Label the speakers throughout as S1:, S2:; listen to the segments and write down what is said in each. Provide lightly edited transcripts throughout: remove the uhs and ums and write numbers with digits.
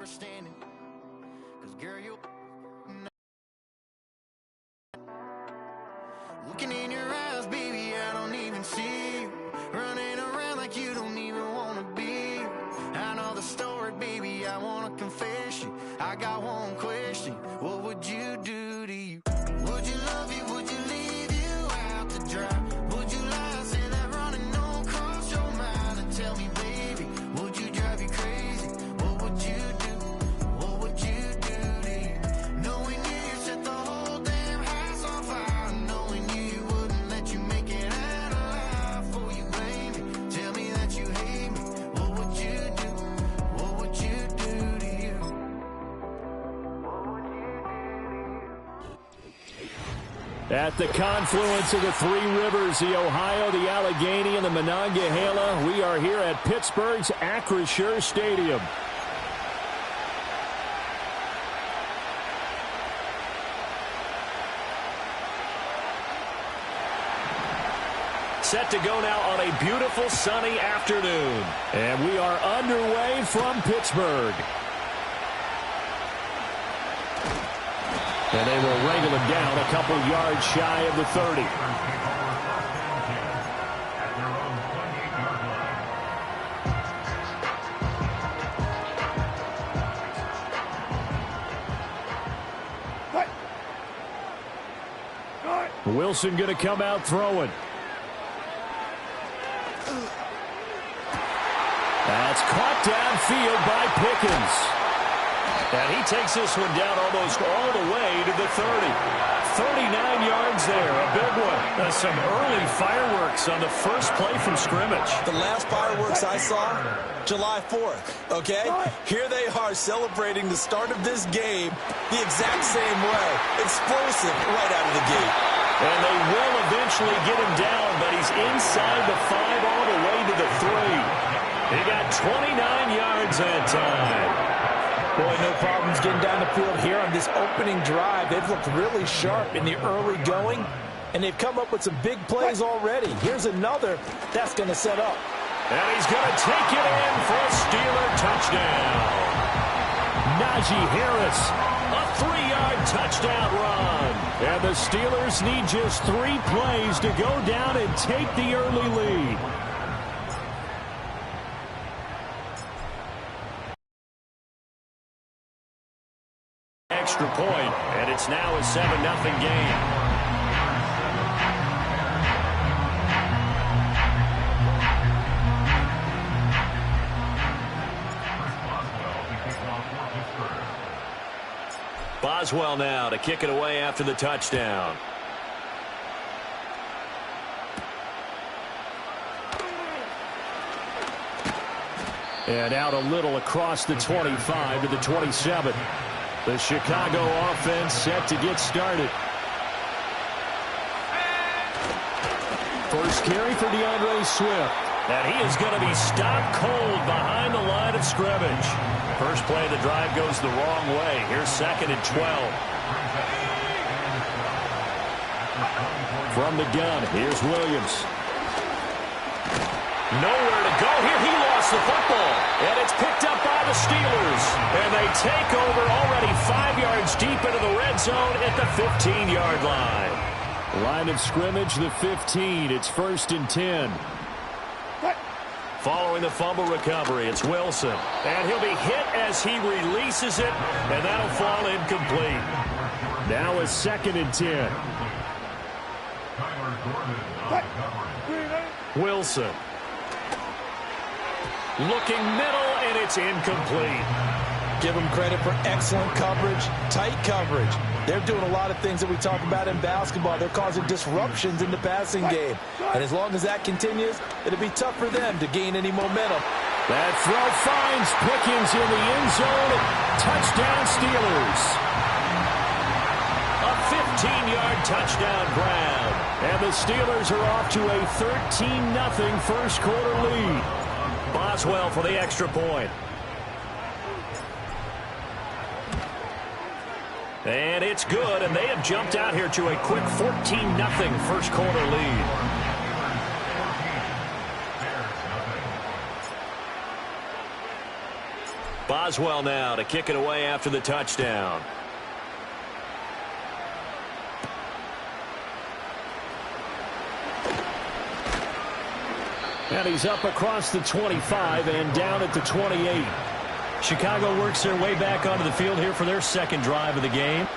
S1: we're standing. 'Cause girl, you looking in your eyes, baby, I don't even see you. Running around like you don't even wanna be. I know the story, baby, I wanna confess you. I got one question, what would you do to you? Would you love you, would you leave you out to dry? Would you lie, say that running don't cross your mind? And tell me, baby, would you drive you crazy? What would you do? What would you do to you? Knowing you set the whole damn house on fire. Knowing you wouldn't let you make it out alive. For you blame me, tell me that you hate me. What would you do? What would you do to you?
S2: At the confluence of the three rivers, the Ohio, the Allegheny, and the Monongahela, we are here at Pittsburgh's Acrisure Stadium. Set to go now on a beautiful sunny afternoon. And we are underway from Pittsburgh. And they will wrangle him down a couple yards shy of the 30. Wilson going to come out throwing. That's caught downfield by Pickens. And he takes this one down almost all the way to the 30. 39 yards there, a big one. Some early fireworks on the first play from scrimmage.
S3: The last fireworks I saw, July 4th, okay? Here they are celebrating the start of this game the exact same way. Explosive right out of the gate.
S2: And they will eventually get him down, but he's inside the 5 all the way to the 3. He got 29 yards that time.
S4: Boy, no problems getting down the field here on this opening drive. They've looked really sharp in the early going, and they've come up with some big plays already. Here's another that's going to set up.
S2: And he's going to take it in for a Steeler touchdown. Najee Harris, a 3-yard touchdown run. And the Steelers need just 3 plays to go down and take the early lead. Extra point, and it's now a 7-0 game. Boswell now to kick it away after the touchdown. And out a little across the 25 to the 27. The Chicago offense set to get started. First carry for DeAndre Swift. And he is going to be stopped cold behind the line of scrimmage. First play of the drive goes the wrong way. Here's 2nd and 12. From the gun, here's Williams. Nowhere to go here. He lost the football. And it's picked up by the Steelers. And they take over already 5 yards deep into the red zone at the 15-yard line. Line of scrimmage, the 15. It's 1st and 10. Following the fumble recovery, it's Wilson. And he'll be hit as he releases it. And that'll fall incomplete. Now a 2nd and 10. Wilson. Looking middle, and it's incomplete.
S4: Give them credit for excellent coverage, tight coverage. They're doing a lot of things that we talk about in basketball. They're causing disruptions in the passing game. And as long as that continues, it'll be tough for them to gain any momentum.
S2: That throw finds Pickens in the end zone. Touchdown, Steelers. A 15-yard touchdown grab. And the Steelers are off to a 13-0 first quarter lead. Boswell for the extra point. And it's good, and they have jumped out here to a quick 14-0 first quarter lead. Boswell now to kick it away after the touchdown. And he's up across the 25 and down at the 28. Chicago works their way back onto the field here for their second drive of the game.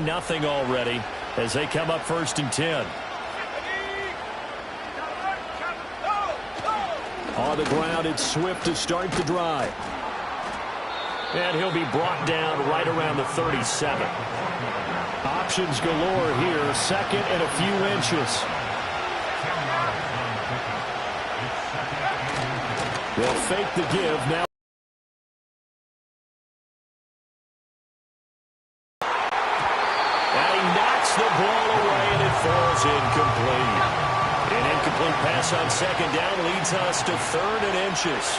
S2: Nothing already as they come up 1st and 10. On the ground, it's Swift to start the drive. And he'll be brought down right around the 37. Options galore here, 2nd and a few inches. They'll fake the give now. The ball away, and it falls incomplete. An incomplete pass on 2nd down leads us to 3rd and inches.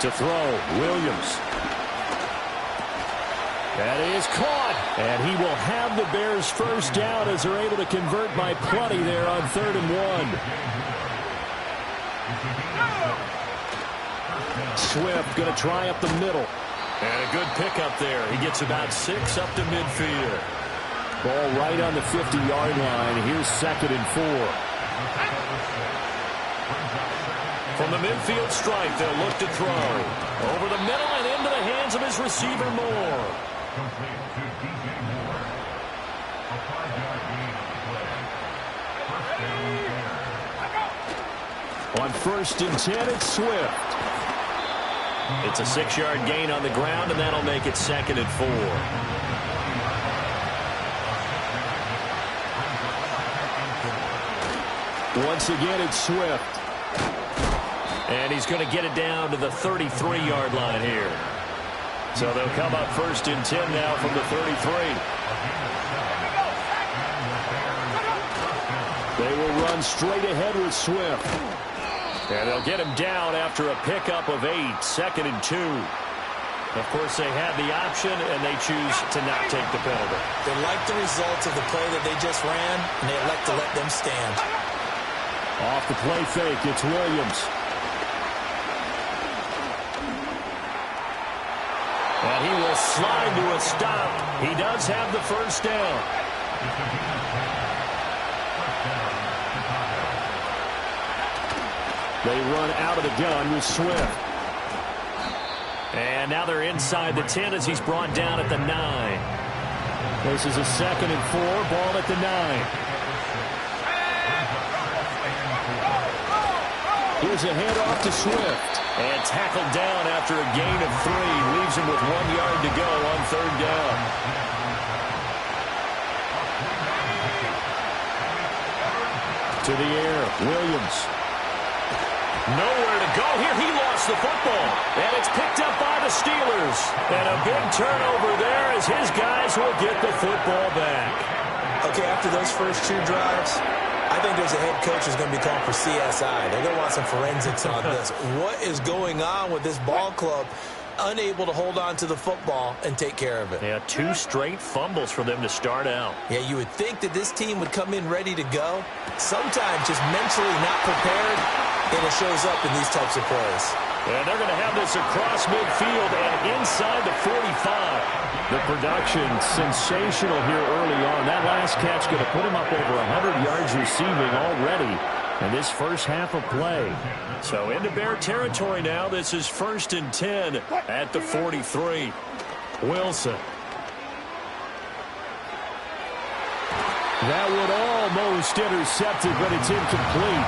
S2: To throw, Williams. That is caught, and he will have the Bears first down as they're able to convert by plenty there on 3rd and 1. Swift going to try up the middle. And a good pickup there. He gets about 6 up to midfield. Ball right on the 50-yard line. Here's 2nd and 4. From the midfield stripe, they'll look to throw. Over the middle and into the hands of his receiver, Moore. On 1st and 10, it's Swift. It's a 6-yard gain on the ground, and that'll make it 2nd and 4. Once again, it's Swift. And he's going to get it down to the 33-yard line here. So they'll come up 1st and 10 now from the 33. They will run straight ahead with Swift. And they'll get him down after a pickup of 8, 2nd and 2. Of course, they had the option, and they choose to not take the penalty.
S4: They like the results of the play that they just ran, and they elect to let them stand.
S2: Off the play fake, it's Williams. And he will slide to a stop. He does have the first down. They run out of the gun with Swift. And now they're inside the 10 as he's brought down at the 9. This is a 2nd and 4, ball at the 9. Here's a handoff to Swift. And tackled down after a gain of 3. Leaves him with 1 yard to go on 3rd down. To the air, Williams. Nowhere to go here. He lost the football. And it's picked up by the Steelers. And a big turnover there as his guys will get the football back.
S4: Okay, after those first 2 drives, I think there's a head coach who's going to be called for CSI. They're going to want some forensics on this. What is going on with this ball club? Unable to hold on to the football and take care of it.
S2: Yeah, 2 straight fumbles for them to start out.
S4: Yeah, you would think that this team would come in ready to go. Sometimes just mentally not prepared, and it shows up in these types of plays.
S2: And they're going to have this across midfield and inside the 45. The production sensational here early on. That last catch going to put him up over 100 yards receiving already in this first half of play. So into Bear territory now. This is 1st and 10 at the 43. Wilson. That would almost intercept it, but it's incomplete.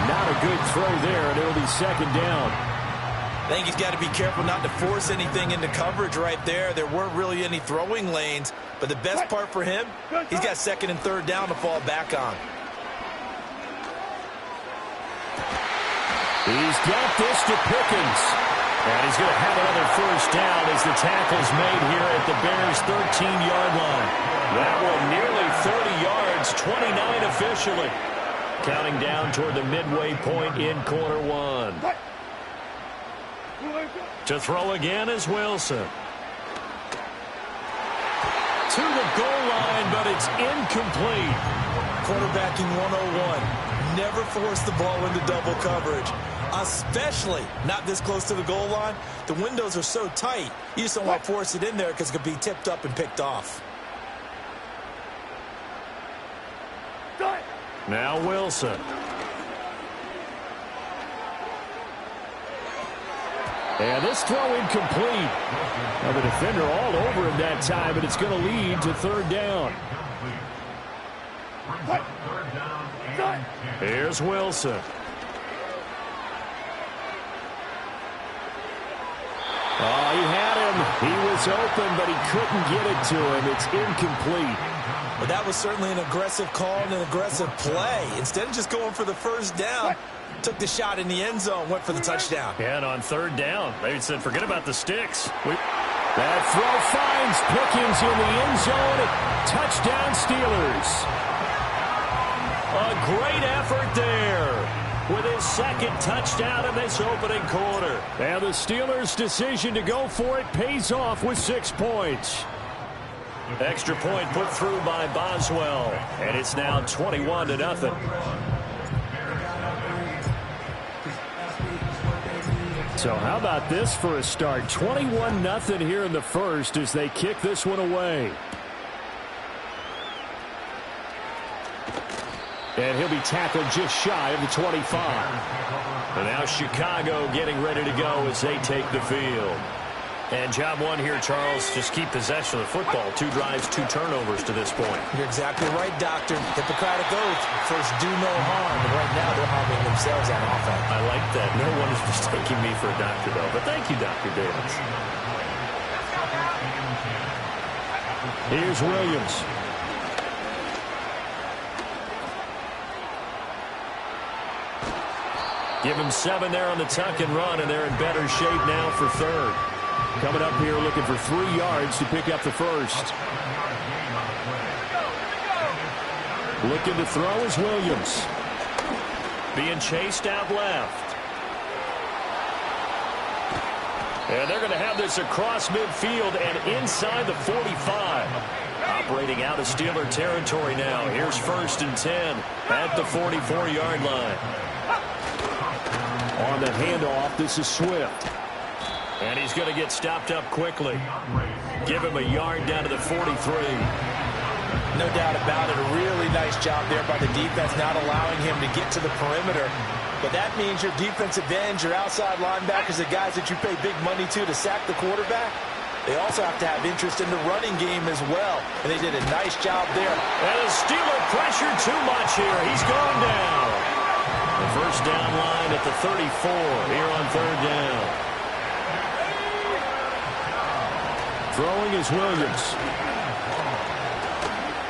S2: Not a good throw there, and it'll be second down.
S4: I think he's got to be careful not to force anything into coverage right there. There weren't really any throwing lanes, but the best part for him, he's got second and third down to fall back on.
S2: He's got this to Pickens. And he's going to have another first down as the tackle's made here at the Bears' 13-yard line. That one nearly 30 yards, 29 officially. Counting down toward the midway point in quarter one. To throw again is Wilson. To the goal line, but it's incomplete.
S4: Quarterbacking 101. Never force the ball into double coverage, especially not this close to the goal line. The windows are so tight, you just don't want to force it in there because it could be tipped up and picked off.
S2: Now Wilson. And this throw incomplete. Now the defender all over him that time, but it's going to lead to third down. Here's Wilson. Oh, he had him. He was open, but he couldn't get it to him. It's incomplete.
S4: Well, that was certainly an aggressive call and an aggressive play. Instead of just going for the first down, took the shot in the end zone, went for the touchdown.
S2: And on third down, they said, forget about the sticks. That throw finds Pickens in the end zone. Touchdown, Steelers. A great effort there with his second touchdown in this opening quarter. And the Steelers' decision to go for it pays off with 6 points. Extra point put through by Boswell. And it's now 21-0. So how about this for a start? 21-0 here in the first as they kick this one away. And he'll be tackled just shy of the 25. And now Chicago getting ready to go as they take the field. And job one here, Charles, just keep possession of the football. 2 drives, 2 turnovers to this point.
S4: You're exactly right, Doctor. Hippocratic oath. First, do no harm. And right now, they're harming themselves on offense.
S2: I like that. No one is mistaking me for a doctor, though. But thank you, Dr. Davis. Here's Williams. Give him 7 there on the tuck and run, and they're in better shape now for third. Coming up here looking for 3 yards to pick up the first. Looking to throw is Williams. Being chased out left. And they're going to have this across midfield and inside the 45. Operating out of Steeler territory now. Here's 1st and 10 at the 44-yard line. On the handoff, this is Swift. And he's going to get stopped up quickly. Give him a yard down to the 43.
S4: No doubt about it. A really nice job there by the defense, not allowing him to get to the perimeter. But that means your defensive ends, your outside linebackers, the guys that you pay big money to sack the quarterback, they also have to have interest in the running game as well. And they did a nice job there.
S2: And the Steeler pressured too much here. He's gone down. The first down line at the 34 here on third down. Throwing is Williams.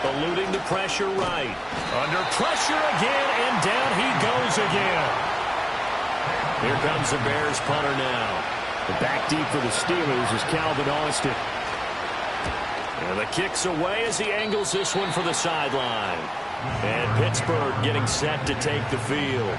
S2: Eluding the pressure right. Under pressure again, and down he goes again. Here comes the Bears punter now. The back deep for the Steelers is Calvin Austin. And the kick's away as he angles this one for the sideline. And Pittsburgh getting set to take the field.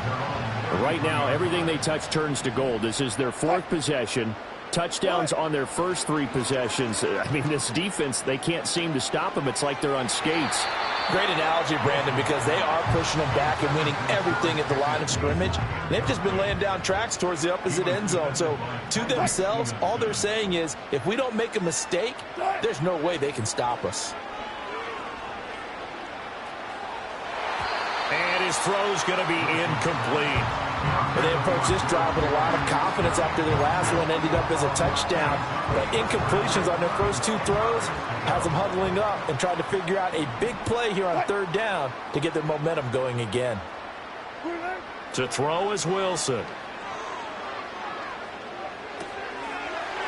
S2: Right now, everything they touch turns to gold. This is their 4th possession. Touchdowns on their first 3 possessions. I mean, this defense, they can't seem to stop them. It's like they're on skates.
S4: Great analogy, Brandon, because they are pushing them back and winning everything at the line of scrimmage. They've just been laying down tracks towards the opposite end zone. So, to themselves, all they're saying is, if we don't make a mistake, there's no way they can stop us.
S2: And his throw's going to be incomplete.
S4: And they approach this drive with a lot of confidence after their last one ended up as a touchdown. But incompletions on their first two throws has them huddling up and trying to figure out a big play here on third down to get their momentum going again.
S2: To throw is Wilson.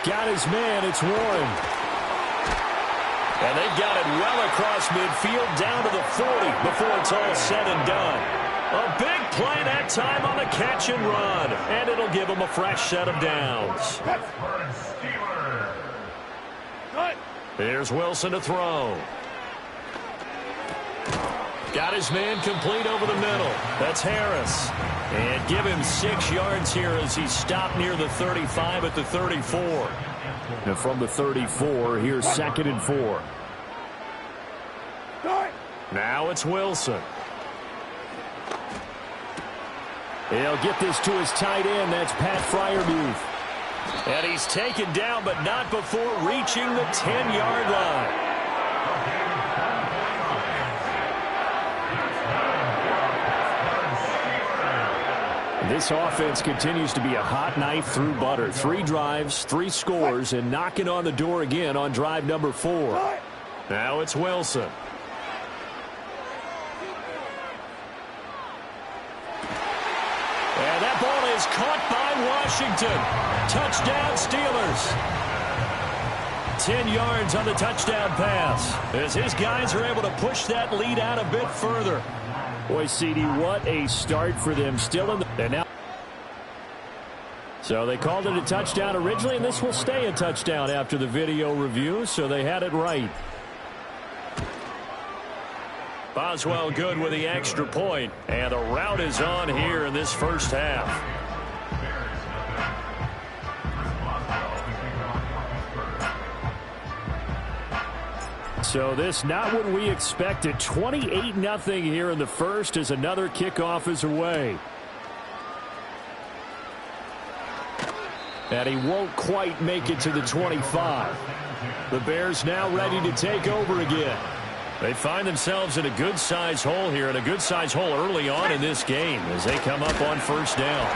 S2: Got his man, it's Warren. And they've got it well across midfield down to the 40 before it's all said and done. A big play that time on the catch and run. And it'll give them a fresh set of downs. Here's Wilson to throw. Got his man complete over the middle. That's Harris. And give him 6 yards here as he's stopped near the 35 at the 34. And from the 34, here's 2nd and 4. Now it's Wilson. He'll get this to his tight end. That's Pat Freiermuth. And he's taken down, but not before reaching the 10-yard line. This offense continues to be a hot knife through butter. 3 drives, 3 scores, and knocking on the door again on drive number 4. Now it's Wilson. And that ball is caught by Washington. Touchdown, Steelers. 10 yards on the touchdown pass as his guys are able to push that lead out a bit further. Boy, CD, what a start for them. Still in the... And now, so they called it a touchdown originally, and this will stay a touchdown after the video review, so they had it right. Boswell good with the extra point, and the route is on here in this first half. So this not what we expected. 28-0 here in the first as another kickoff is away. And he won't quite make it to the 25. The Bears now ready to take over again. They find themselves in a good-sized hole here, and a good-sized hole early on in this game as they come up on first down.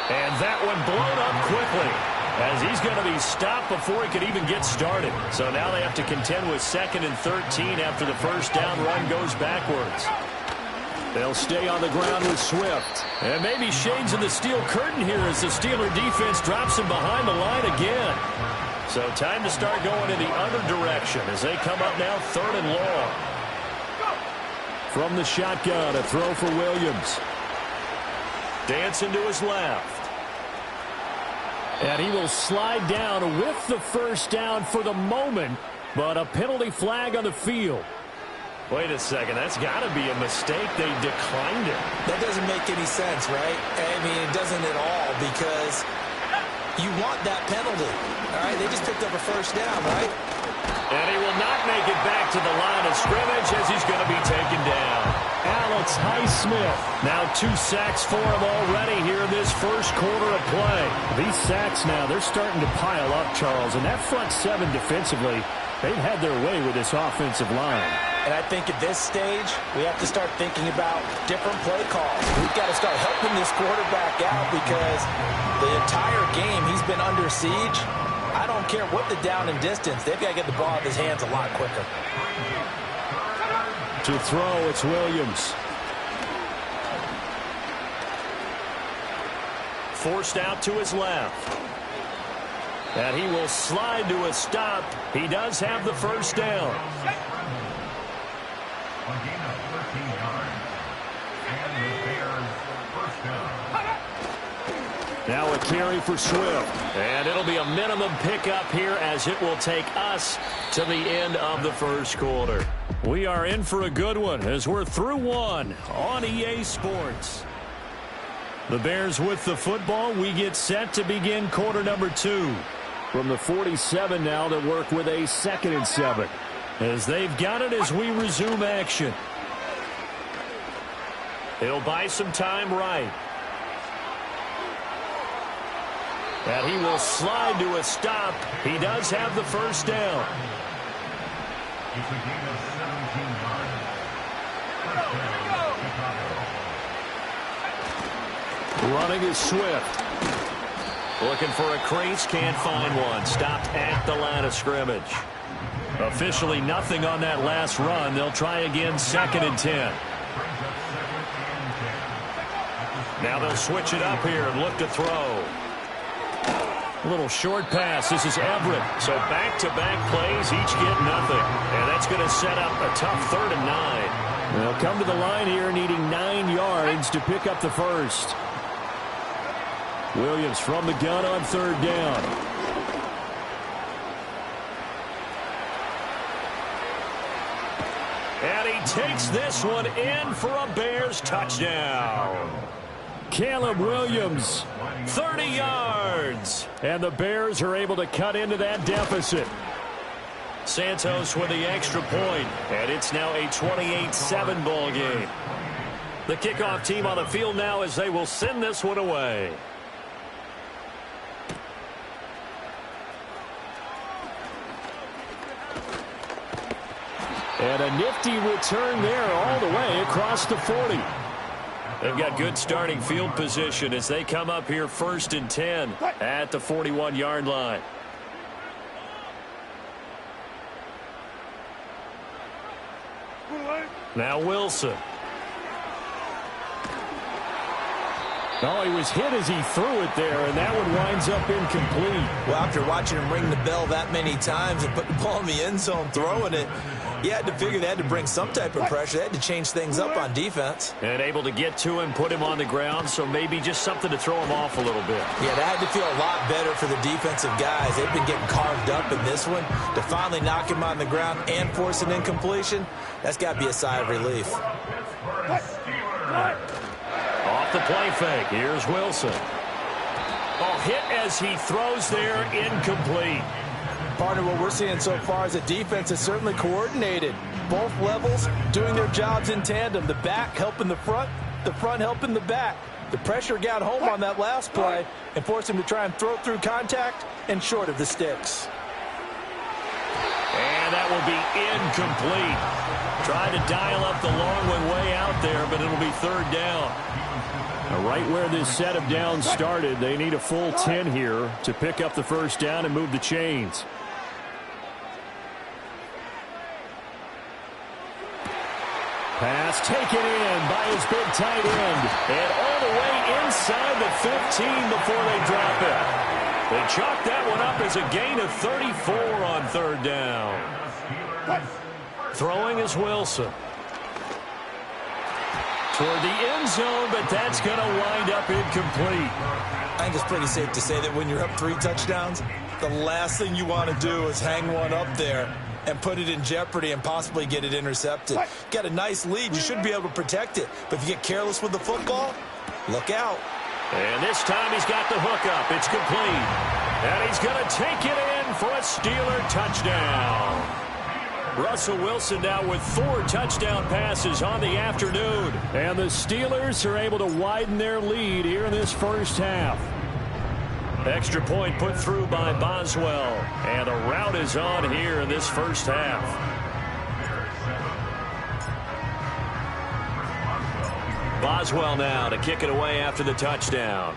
S2: And that one blown up quickly as he's going to be stopped before he could even get started. So now they have to contend with 2nd and 13 after the first down run goes backwards. They'll stay on the ground with Swift. And maybe shades of the steel curtain here as the Steeler defense drops him behind the line again. So time to start going in the other direction as they come up now 3rd and long. From the shotgun, a throw for Williams. Dancing to his left. And he will slide down with the first down for the moment, but a penalty flag on the field. Wait a second, that's got to be a mistake. They declined it.
S4: That doesn't make any sense, right? I mean, it doesn't at all because you want that penalty. All right, they just picked up a first down, right?
S2: And he will not make it back to the line of scrimmage as he's going to be taken down. Alex Highsmith. Now 2 sacks for him already here in this first quarter of play. These sacks now, they're starting to pile up, Charles. And that front 7 defensively, they've had their way with this offensive line.
S4: And I think at this stage, we have to start thinking about different play calls. We've got to start helping this quarterback out because the entire game he's been under siege. I don't care what the down and distance. They've got to get the ball out of his hands a lot quicker.
S2: To throw, it's Williams. Forced out to his left. And he will slide to a stop. He does have the first down. Now a carry for Swift. And it'll be a minimum pickup here as it will take us to the end of the first quarter. We are in for a good one as we're through one on EA Sports. The Bears with the football. We get set to begin quarter number 2. From the 47 now to work with a 2nd and 7. As they've got it as we resume action. He'll buy some time right. And he will slide to a stop. He does have the first down. Running is Swift. Looking for a crease, can't find one. Stopped at the line of scrimmage. Officially nothing on that last run. They'll try again, 2nd and 10. Now they'll switch it up here and look to throw. A little short pass. This is Everett. So back-to-back plays, each get nothing. And that's going to set up a tough 3rd and 9. They'll come to the line here needing 9 yards to pick up the first. Williams from the gun on 3rd down. And he takes this one in for a Bears touchdown. Caleb Williams, 30 yards. And the Bears are able to cut into that deficit. Santos with the extra point, and it's now a 28-7 ball game. The kickoff team on the field now as they will send this one away. And a nifty return there all the way across the 40. They've got good starting field position as they come up here 1st and 10 at the 41-yard line. Now Wilson. Oh, he was hit as he threw it there, and that one winds up incomplete.
S3: Well, after watching him ring the bell that many times and put the ball in the end zone throwing it, you had to figure they had to bring some type of pressure. They had to change things up on defense.
S2: And able to get to him, put him on the ground, so maybe just something to throw him off a little bit.
S3: Yeah, that had to feel a lot better for the defensive guys. They've been getting carved up in this one. To finally knock him on the ground and force an incompletion, that's got to be a sigh of relief.
S2: Off the play fake. Here's Wilson. Oh, hit as he throws there, incomplete.
S4: Partner, what we're seeing so far is the defense is certainly coordinated. Both levels doing their jobs in tandem. The back helping the front helping the back. The pressure got home on that last play and forced him to try and throw through contact and short of the sticks.
S2: And that will be incomplete. Tried to dial up the long one way out there, but it'll be 3rd down. Right where this set of downs started, they need a full 10 here to pick up the 1st down and move the chains. Pass taken in by his big tight end. And all the way inside the 15 before they drop it. They chalk that one up as a gain of 34 on 3rd down. Throwing is Wilson. Toward the end zone, but that's going to wind up incomplete.
S3: I think it's pretty safe to say that when you're up 3 touchdowns, the last thing you want to do is hang one up there and put it in jeopardy and possibly get it intercepted. Got a nice lead. You should be able to protect it. But if you get careless with the football, look out.
S2: And this time he's got the hook up. It's complete. And he's going to take it in for a Steeler touchdown. Russell Wilson now with 4 touchdown passes on the afternoon. And the Steelers are able to widen their lead here in this first half. Extra point put through by Boswell. And a rout is on here in this first half. Boswell now to kick it away after the touchdown.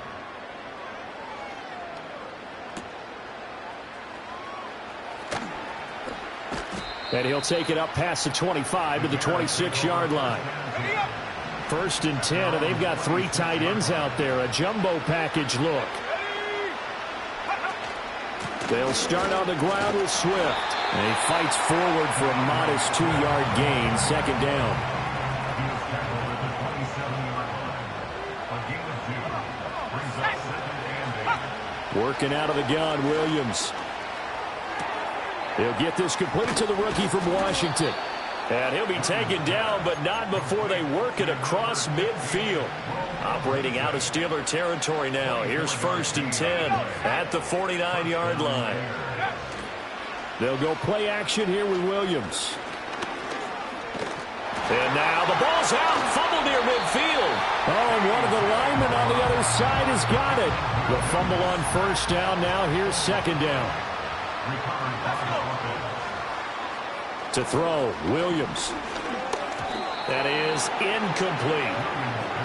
S2: And he'll take it up past the 25 to the 26-yard line. 1st and 10, and they've got 3 tight ends out there. A jumbo package look. They'll start on the ground with Swift. And he fights forward for a modest 2-yard gain, 2nd down. Working out of the gun, Williams. He'll get this complete to the rookie from Washington. And he'll be taken down, but not before they work it across midfield. Operating out of Steeler territory now. Here's 1st and 10 at the 49-yard line. They'll go play action here with Williams. And now the ball's out. Fumble near midfield. Oh, and one of the linemen on the other side has got it. The fumble on 1st down. Now here's 2nd down. To throw, Williams. That is incomplete.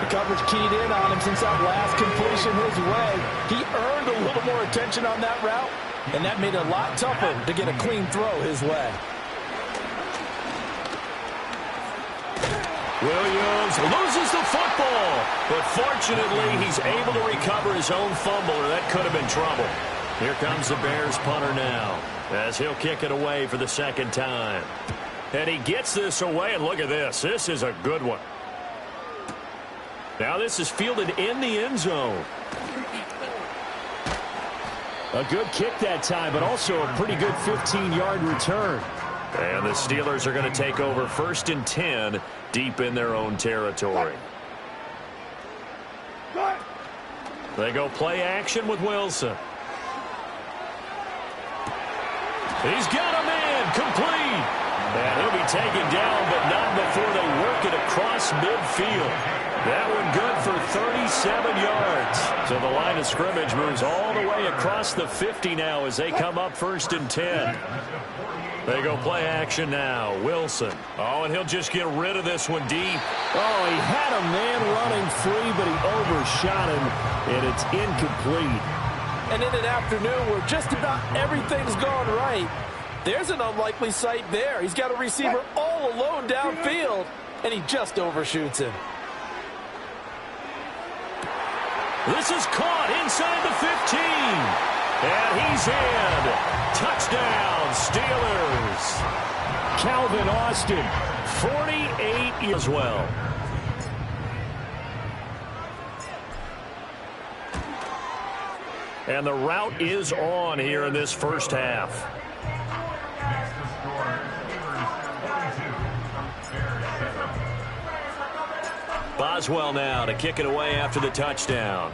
S4: The coverage keyed in on him since that last completion his way. He earned a little more attention on that route, and that made it a lot tougher to get a clean throw his way.
S2: Williams loses the football, but fortunately he's able to recover his own fumble, or that could have been trouble. Here comes the Bears punter now, as he'll kick it away for the second time. And he gets this away, and look at this. This is a good one. Now this is fielded in the end zone. A good kick that time, but also a pretty good 15-yard return. And the Steelers are going to take over 1st and 10 deep in their own territory. They go play action with Wilson. He's got a man complete. And he'll be taken down, but not before they work it across midfield. That one good for 37 yards. So the line of scrimmage moves all the way across the 50 now as they come up 1st and 10. They go play action now. Wilson. Oh, and he'll just get rid of this one deep.
S5: Oh, he had a man running free, but he overshot him, and it's incomplete.
S4: And in an afternoon where just about everything's gone right, there's an unlikely sight there. He's got a receiver all alone downfield, and he just overshoots him.
S2: This is caught inside the 15. And he's in. Touchdown, Steelers.
S5: Calvin Austin,
S2: 48 years as well. And the route is on here in this first half. Boswell now to kick it away after the touchdown.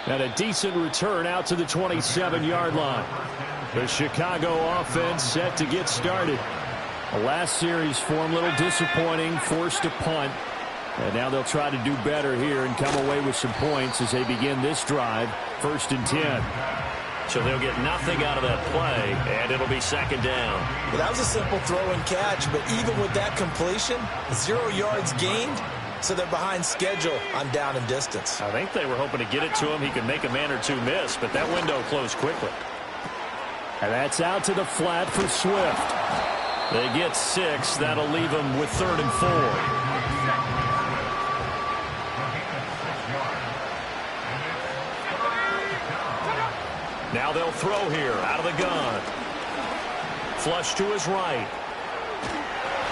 S5: And a decent return out to the 27-yard line. The Chicago offense set to get started. The last series for them, a little disappointing, forced a punt. And now they'll try to do better here and come away with some points as they begin this drive, 1st and 10.
S2: So they'll get nothing out of that play, and it'll be 2nd down.
S3: Well, that was a simple throw and catch, but even with that completion, 0 yards gained, so they're behind schedule on down and distance.
S2: I think they were hoping to get it to him. He could make a man or two miss, but that window closed quickly.
S5: And that's out to the flat for Swift.
S2: They get 6. That'll leave them with 3rd and 4. Now they'll throw here out of the gun. Flush to his right.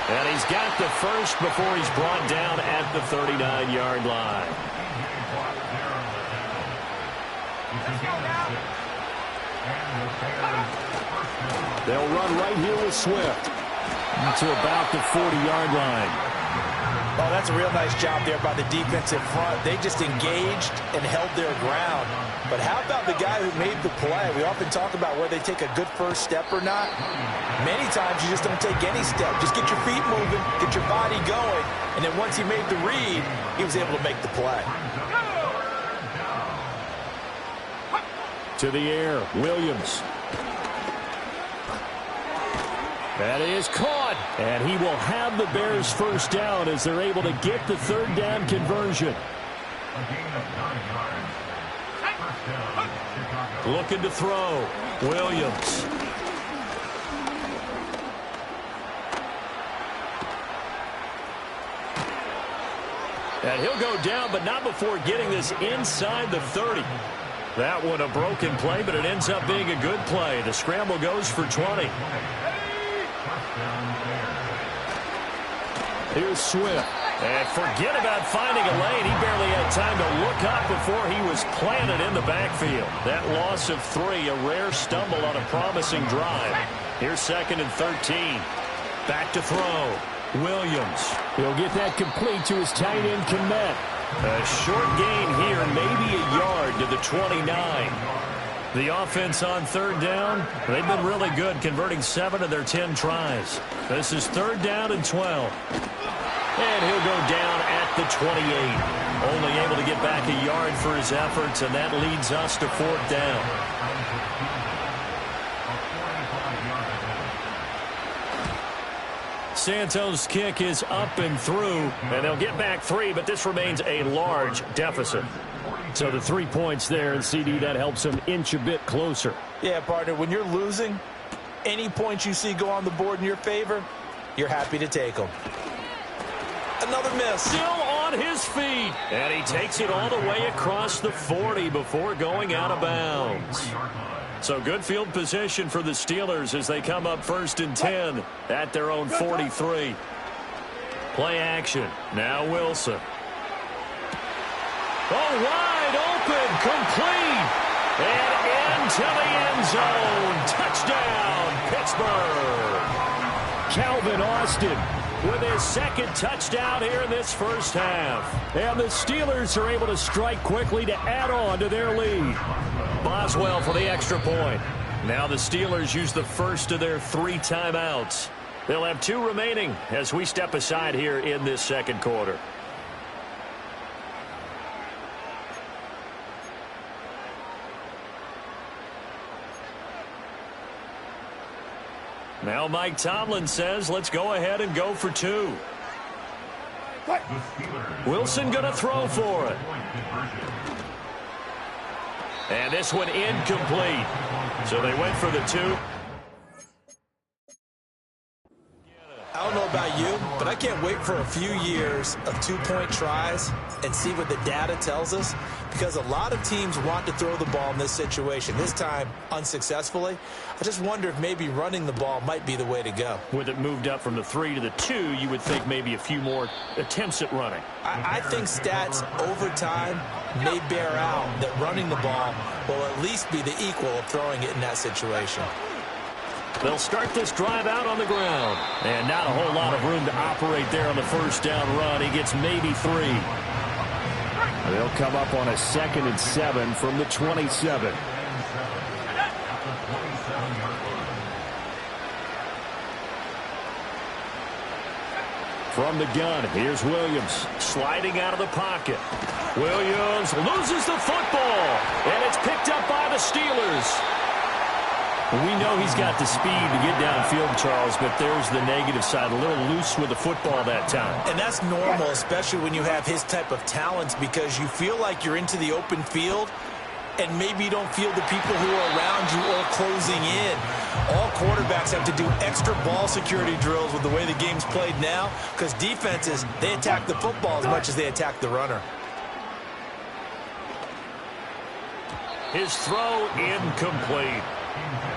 S2: And he's got the first before he's brought down at the 39-yard line.
S5: They'll run right here with Swift to about the 40-yard line.
S4: Oh, that's a real nice job there by the defensive front. They just engaged and held their ground. But how about the guy who made the play? We often talk about whether they take a good first step or not. Many times you just don't take any step. Just get your feet moving, get your body going, and then once he made the read, he was able to make the play.
S5: To the air, Williams. That is caught, and he will have the Bears first down as they're able to get the 3rd down conversion.
S2: Looking to throw. Williams. And he'll go down, but not before getting this inside the 30. That one a broken play, but it ends up being a good play. The scramble goes for 20.
S5: Here's Swift.
S2: And forget about finding a lane. He barely had time to look up before he was planted in the backfield. That loss of 3, a rare stumble on a promising drive. Here's 2nd and 13. Back to throw. Williams.
S5: He'll get that complete to his tight end, Kmet.
S2: A short gain here, maybe a yard to the 29. The offense on 3rd down, they've been really good, converting 7 of their 10 tries. This is 3rd down and 12. And he'll go down at the 28. Only able to get back a yard for his efforts, and that leads us to 4th down.
S5: Santos' kick is up and through, and they'll get back 3, but this remains a large deficit. So the 3 points there, and CD, that helps them inch a bit closer.
S4: Yeah, partner, when you're losing, any points you see go on the board in your favor, you're happy to take them. Another miss.
S5: Still on his feet, and he takes it all the way across the 40 before going out of bounds. So good field position for the Steelers as they come up 1st and 10 at their own 43. Play action. Now Wilson. Oh, wide open, complete, and into the end zone. Touchdown, Pittsburgh. Calvin Austin with his 2nd touchdown here in this first half. And the Steelers are able to strike quickly to add on to their lead. Boswell for the extra point. Now the Steelers use the first of their 3 timeouts. They'll have 2 remaining as we step aside here in this second quarter. Now Mike Tomlin says, let's go ahead and go for 2. Wilson going to throw for it. And this one incomplete. So they went for the 2.
S4: I don't know about you, but I can't wait for a few years of 2-point tries and see what the data tells us, because a lot of teams want to throw the ball in this situation. This time, unsuccessfully. I just wonder if maybe running the ball might be the way to go.
S5: With it moved up from the 3 to the 2, you would think maybe a few more attempts at running.
S4: I think stats over time may bear out that running the ball will at least be the equal of throwing it in that situation.
S5: They'll start this drive out on the ground. And not a whole lot of room to operate there on the first down run. He gets maybe 3. They'll come up on a 2nd and 7 from the 27. From the gun, here's Williams sliding out of the pocket. Williams loses the football, and it's picked up by the Steelers. We know he's got the speed to get downfield, Charles, but there's the negative side. A little loose with the football that time.
S4: And that's normal, especially when you have his type of talents, because you feel like you're into the open field, and maybe you don't feel the people who are around you or closing in. All quarterbacks have to do extra ball security drills with the way the game's played now, because defenses, they attack the football as much as they attack the runner.
S5: His throw incomplete.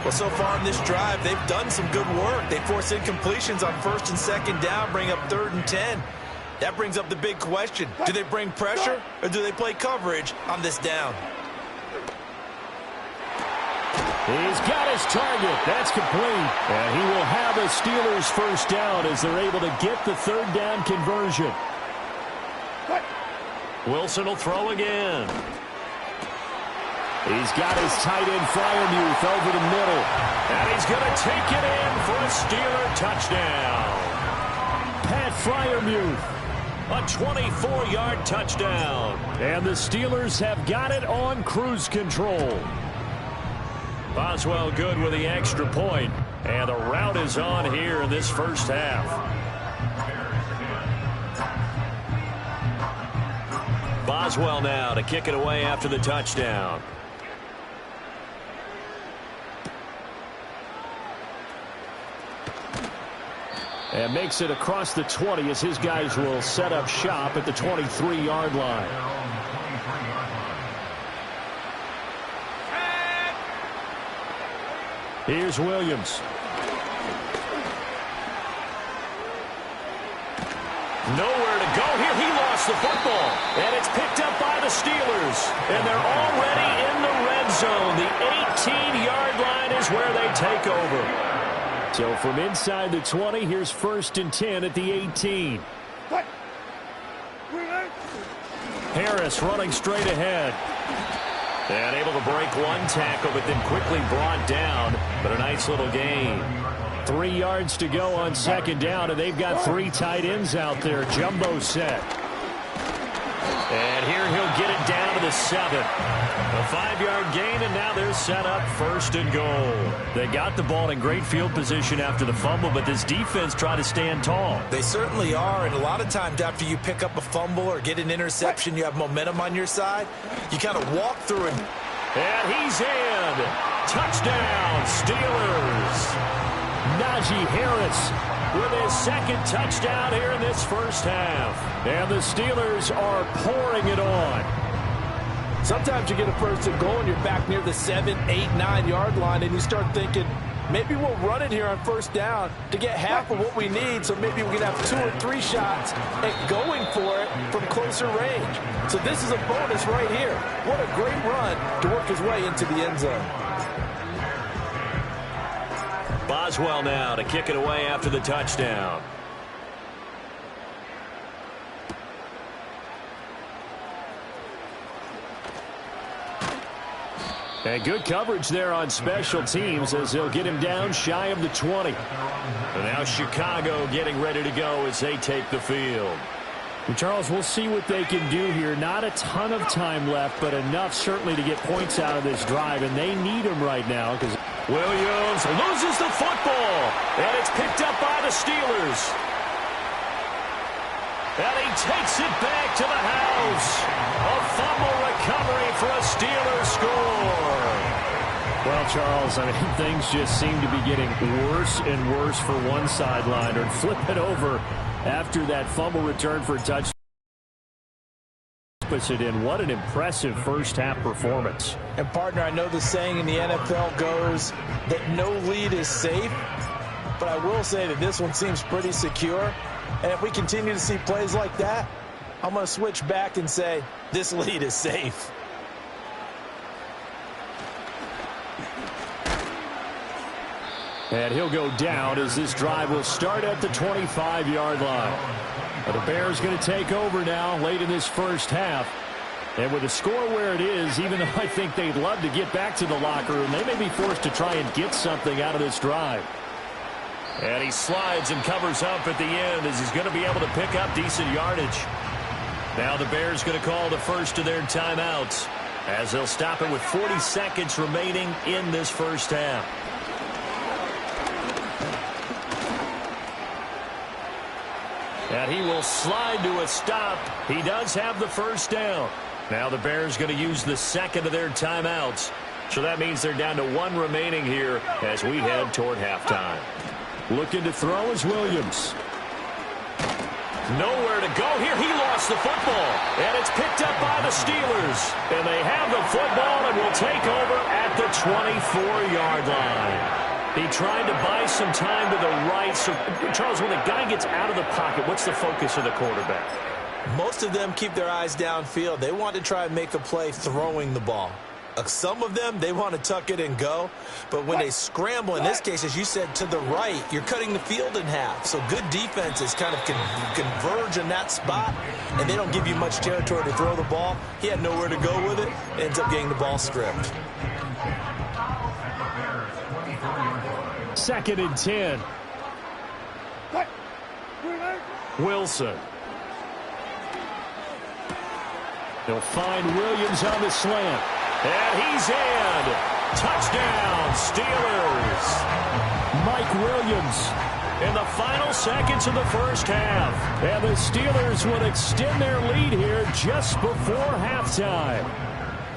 S4: Well, so far in this drive, they've done some good work. They force incompletions on 1st and 2nd down, bring up 3rd and 10. That brings up the big question. Do they bring pressure, or do they play coverage on this down?
S5: He's got his target. That's complete. And he will have a Steelers first down as they're able to get the 3rd down conversion. Wilson will throw again. He's got his tight end Freiermuth over the middle. And he's going to take it in for a Steeler touchdown. Pat Freiermuth, a 24-yard touchdown. And the Steelers have got it on cruise control. Boswell good with the extra point. And the route is on here in this first half. Boswell now to kick it away after the touchdown. And makes it across the 20 as his guys will set up shop at the 23-yard line. Here's Williams. Nowhere to go here. He lost the football. And it's picked up by the Steelers. And they're already in the red zone. The 18-yard line is where they take over. So from inside the 20, here's 1st and 10 at the 18. Harris running straight ahead. And able to break one tackle, but then quickly brought down. But a nice little gain. 3 yards to go on 2nd down, and they've got 3 tight ends out there. Jumbo set. And here he'll get it down to the 7.
S2: A 5-yard gain, and now they're set up 1st and goal. They got the ball in great field position after the fumble, but this defense tried to stand tall.
S3: They certainly are, and a lot of times after you pick up a fumble or get an interception, you have momentum on your side. You kind of walk through it.
S2: And he's in. Touchdown, Steelers. Najee Harris with his 2nd touchdown here in this first half. And the Steelers are pouring it on.
S4: Sometimes you get a 1st and goal and you're back near the 7, 8, 9-yard line, and you start thinking, maybe we'll run it here on 1st down to get half of what we need, so maybe we can have 2 or 3 shots at going for it from closer range. So this is a bonus right here. What a great run to work his way into the end zone.
S2: Boswell now to kick it away after the touchdown. And good coverage there on special teams as they'll get him down shy of the 20. And now Chicago getting ready to go as they take the field.
S5: And Charles, we'll see what they can do here. Not a ton of time left, but enough certainly to get points out of this drive, and they need them right now because
S2: Williams loses the football, and it's picked up by the Steelers. And he takes it back to the house. A fumble recovery for a Steelers score.
S5: Well, Charles, I mean, things just seem to be getting worse and worse for one sideline. Or flip it over after that fumble return for a touchdown. Puts it in. What an impressive first half performance.
S4: And, partner, I know the saying in the NFL goes that no lead is safe, but I will say that this one seems pretty secure. And if we continue to see plays like that, I'm going to switch back and say this lead is safe.
S5: And he'll go down as this drive will start at the 25-yard line. But the Bears going to take over now late in this first half. And with the score where it is, even though I think they'd love to get back to the locker room, they may be forced to try and get something out of this drive.
S2: And he slides and covers up at the end as he's going to be able to pick up decent yardage. Now the Bears going to call the first of their timeouts as they'll stop it with 40 seconds remaining in this first half. And he will slide to a stop. He does have the first down. Now the Bears going to use the second of their timeouts. So that means they're down to 1 remaining here as we head toward halftime.
S5: Looking to throw is Williams.
S2: Nowhere to go here. He lost the football. And it's picked up by the Steelers. And they have the football and will take over at the 24-yard line. He tried to buy some time to the right. So, Charles, when the guy gets out of the pocket, what's the focus of the quarterback?
S3: Most of them keep their eyes downfield. They want to try and make a play throwing the ball. Some of them, they want to tuck it and go. But when they scramble, in this case, as you said, to the right, you're cutting the field in half. So good defenses kind of converge in that spot, and they don't give you much territory to throw the ball. He had nowhere to go with it. Ends up getting the ball stripped.
S5: 2nd and 10. Wilson. They'll find Williams on the slant.
S2: And he's in. Touchdown, Steelers.
S5: Mike Williams.
S2: In the final seconds of the first half.
S5: And the Steelers will extend their lead here just before halftime.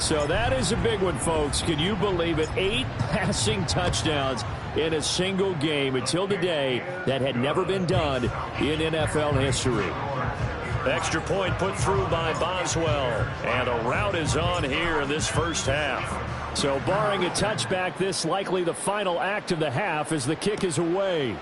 S5: So that is a big one, folks. Can you believe it? 8 passing touchdowns in a single game until today. That had never been done in NFL history.
S2: Extra point put through by Boswell. And a rout is on here in this first half.
S5: So barring a touchback, this likely the final act of the half as the kick is away.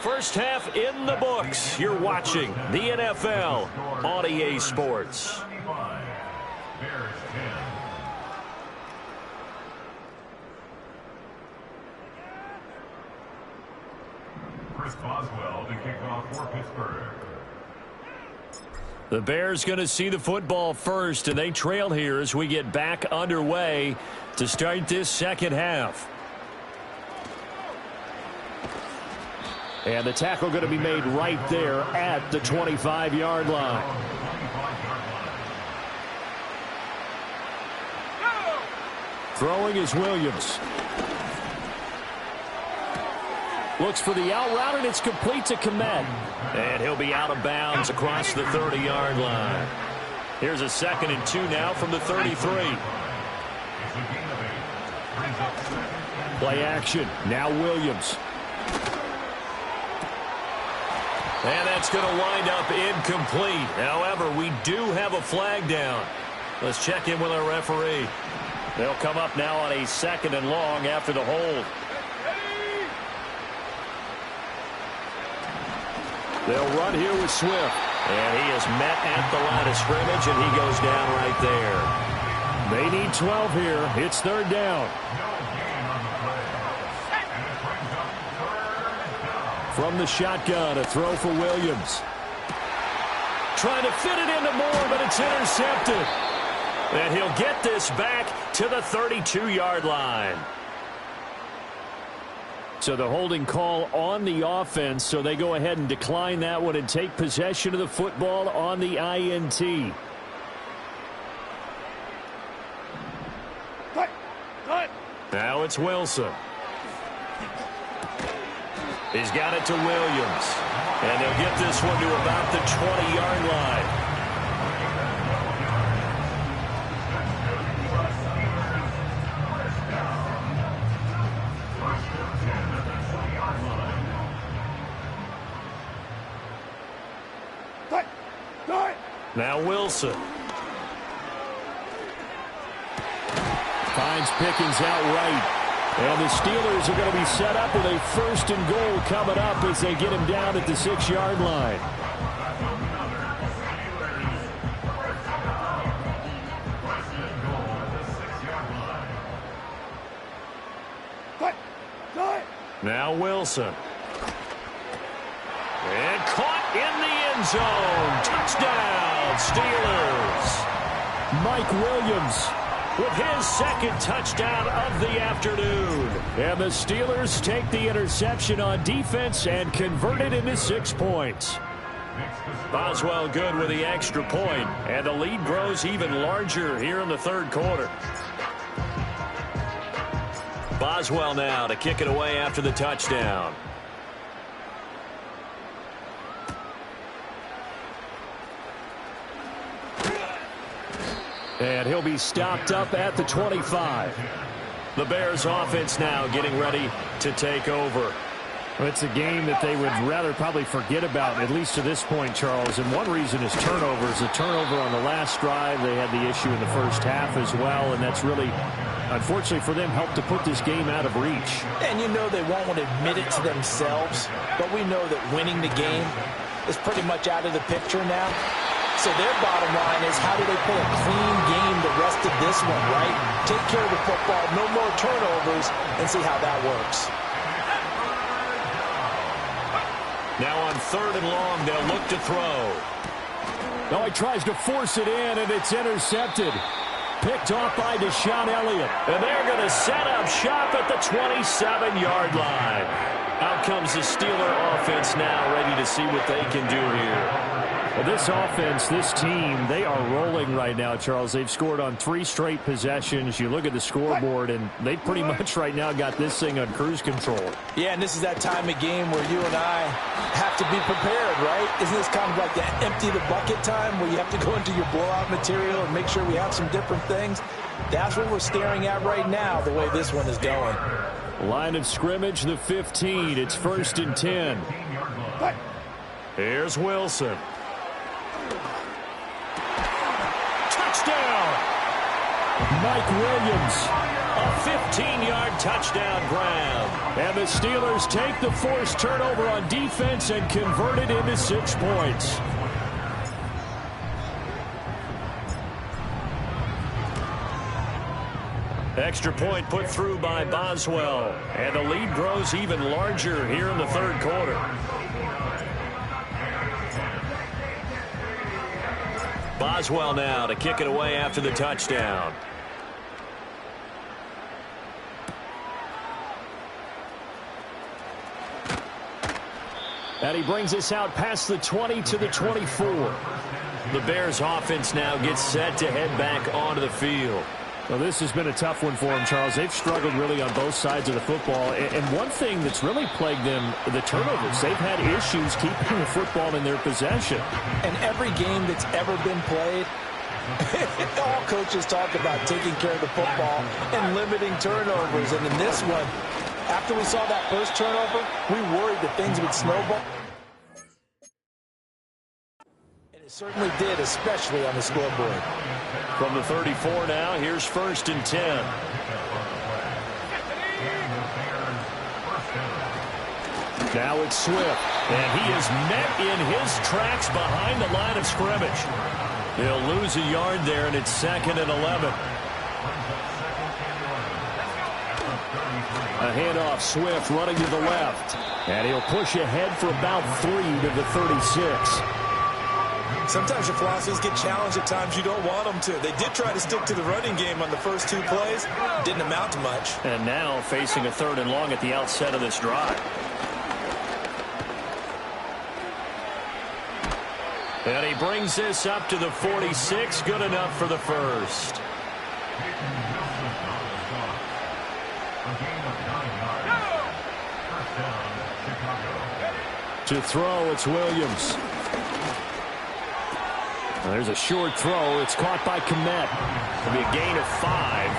S2: First half in the books. You're watching the NFL on EA Sports.
S6: Boswell to kick off for Pittsburgh.
S2: The Bears going to see the football first, and they trail here as we get back underway to start this second half.
S5: And the tackle going to be made right there at the 25-yard line. Throwing is Williams. Looks for the out route, and it's complete to Komet. And he'll be out of bounds across the 30-yard line. Here's a 2nd and 2 now from the 33. Play action. Now Williams. And that's going to wind up incomplete. However, we do have a flag down. Let's check in with our referee. They'll come up now on a 2nd and long after the hold. They'll run here with Swift. And he is met at the line of scrimmage, and he goes down right there. They need 12 here. It's 3rd down. From the shotgun, a throw for Williams. Trying to fit it into Moore, but it's intercepted. And he'll get this back to the 32-yard line. So the holding call on the offense, so they go ahead and decline that one and take possession of the football on the INT. Now it's Wilson. He's got it to Williams. And they'll get this one to about the 20-yard line. Now Wilson. Finds Pickens out right. And the Steelers are going to be set up with a 1st and goal coming up as they get him down at the 6-yard line. Now Wilson. And caught in the end zone. Touchdown, Steelers. Mike Williams with his 2nd touchdown of the afternoon. And the Steelers take the interception on defense and convert it into 6 points. Boswell good with the extra point, and the lead grows even larger here in the 3rd quarter. Boswell now to kick it away after the touchdown. And he'll be stopped up at the 25. The Bears offense now getting ready to take over. Well, it's a game that they would rather probably forget about, at least to this point, Charles. And one reason is turnovers. A turnover on the last drive. They had the issue in the first half as well, and that's really, unfortunately for them, helped to put this game out of reach. And you know they won't want to admit it to themselves, but we know that winning the game is pretty much out of the picture now. So their bottom line is, how do they play a clean game the rest of this one, right? Take care of the football, no more turnovers, and see how that works. Now on 3rd and long, they'll look to throw. No, he tries to force it in, and it's intercepted. Picked off by Deshaun Elliott. And they're going to set up shop at the 27-yard line. Out comes the Steeler offense now, ready to see what they can do here. Well, this offense, this team, they are rolling right now, Charles. They've scored on 3 straight possessions. You look at the scoreboard, and they pretty much right now got this thing on cruise control. Yeah, and this is that time of game where you and I have to be prepared, right? Isn't this kind of like that empty the bucket time where you have to go into your blowout material and make sure we have some different things? That's what we're staring at right now, the way this one is going. Line of scrimmage, the 15. It's 1st and 10. Here's Wilson. Touchdown! Mike Williams, a 15-yard touchdown grab. And the Steelers take the forced turnover on defense and convert it into 6 points. Extra point put through by Boswell. And the lead grows even larger here in the 3rd quarter. Boswell now to kick it away after the touchdown. And he brings us out past the 20 to the 24.
S2: The Bears offense now gets set to head back onto the field.
S5: Well, this has been a tough one for them, Charles. They've struggled really on both sides of the football. And one thing that's really plagued them, the turnovers. They've had issues keeping the football in their possession.
S4: And every game that's ever been played, all coaches talk about taking care of the football and limiting turnovers. And in this one, after we saw that first turnover, we worried that things would snowball. And it certainly did, especially on the scoreboard.
S2: From the 34 now, here's 1st and 10.
S5: Now it's Swift.
S2: And he is met in his tracks behind the line of scrimmage. He'll lose a yard there, and it's 2nd and 11.
S5: A handoff, Swift running to the left. And he'll push ahead for about 3 to the 36.
S3: Sometimes your philosophies get challenged at times you don't want them to. They did try to stick to the running game on the first 2 plays. Didn't amount to much.
S2: And now facing a 3rd and long at the outset of this drive. And he brings this up to the 46. Good enough for the first.
S5: To throw, it's Williams. There's a short throw. It's caught by Kmet.
S2: It'll be a gain of 5,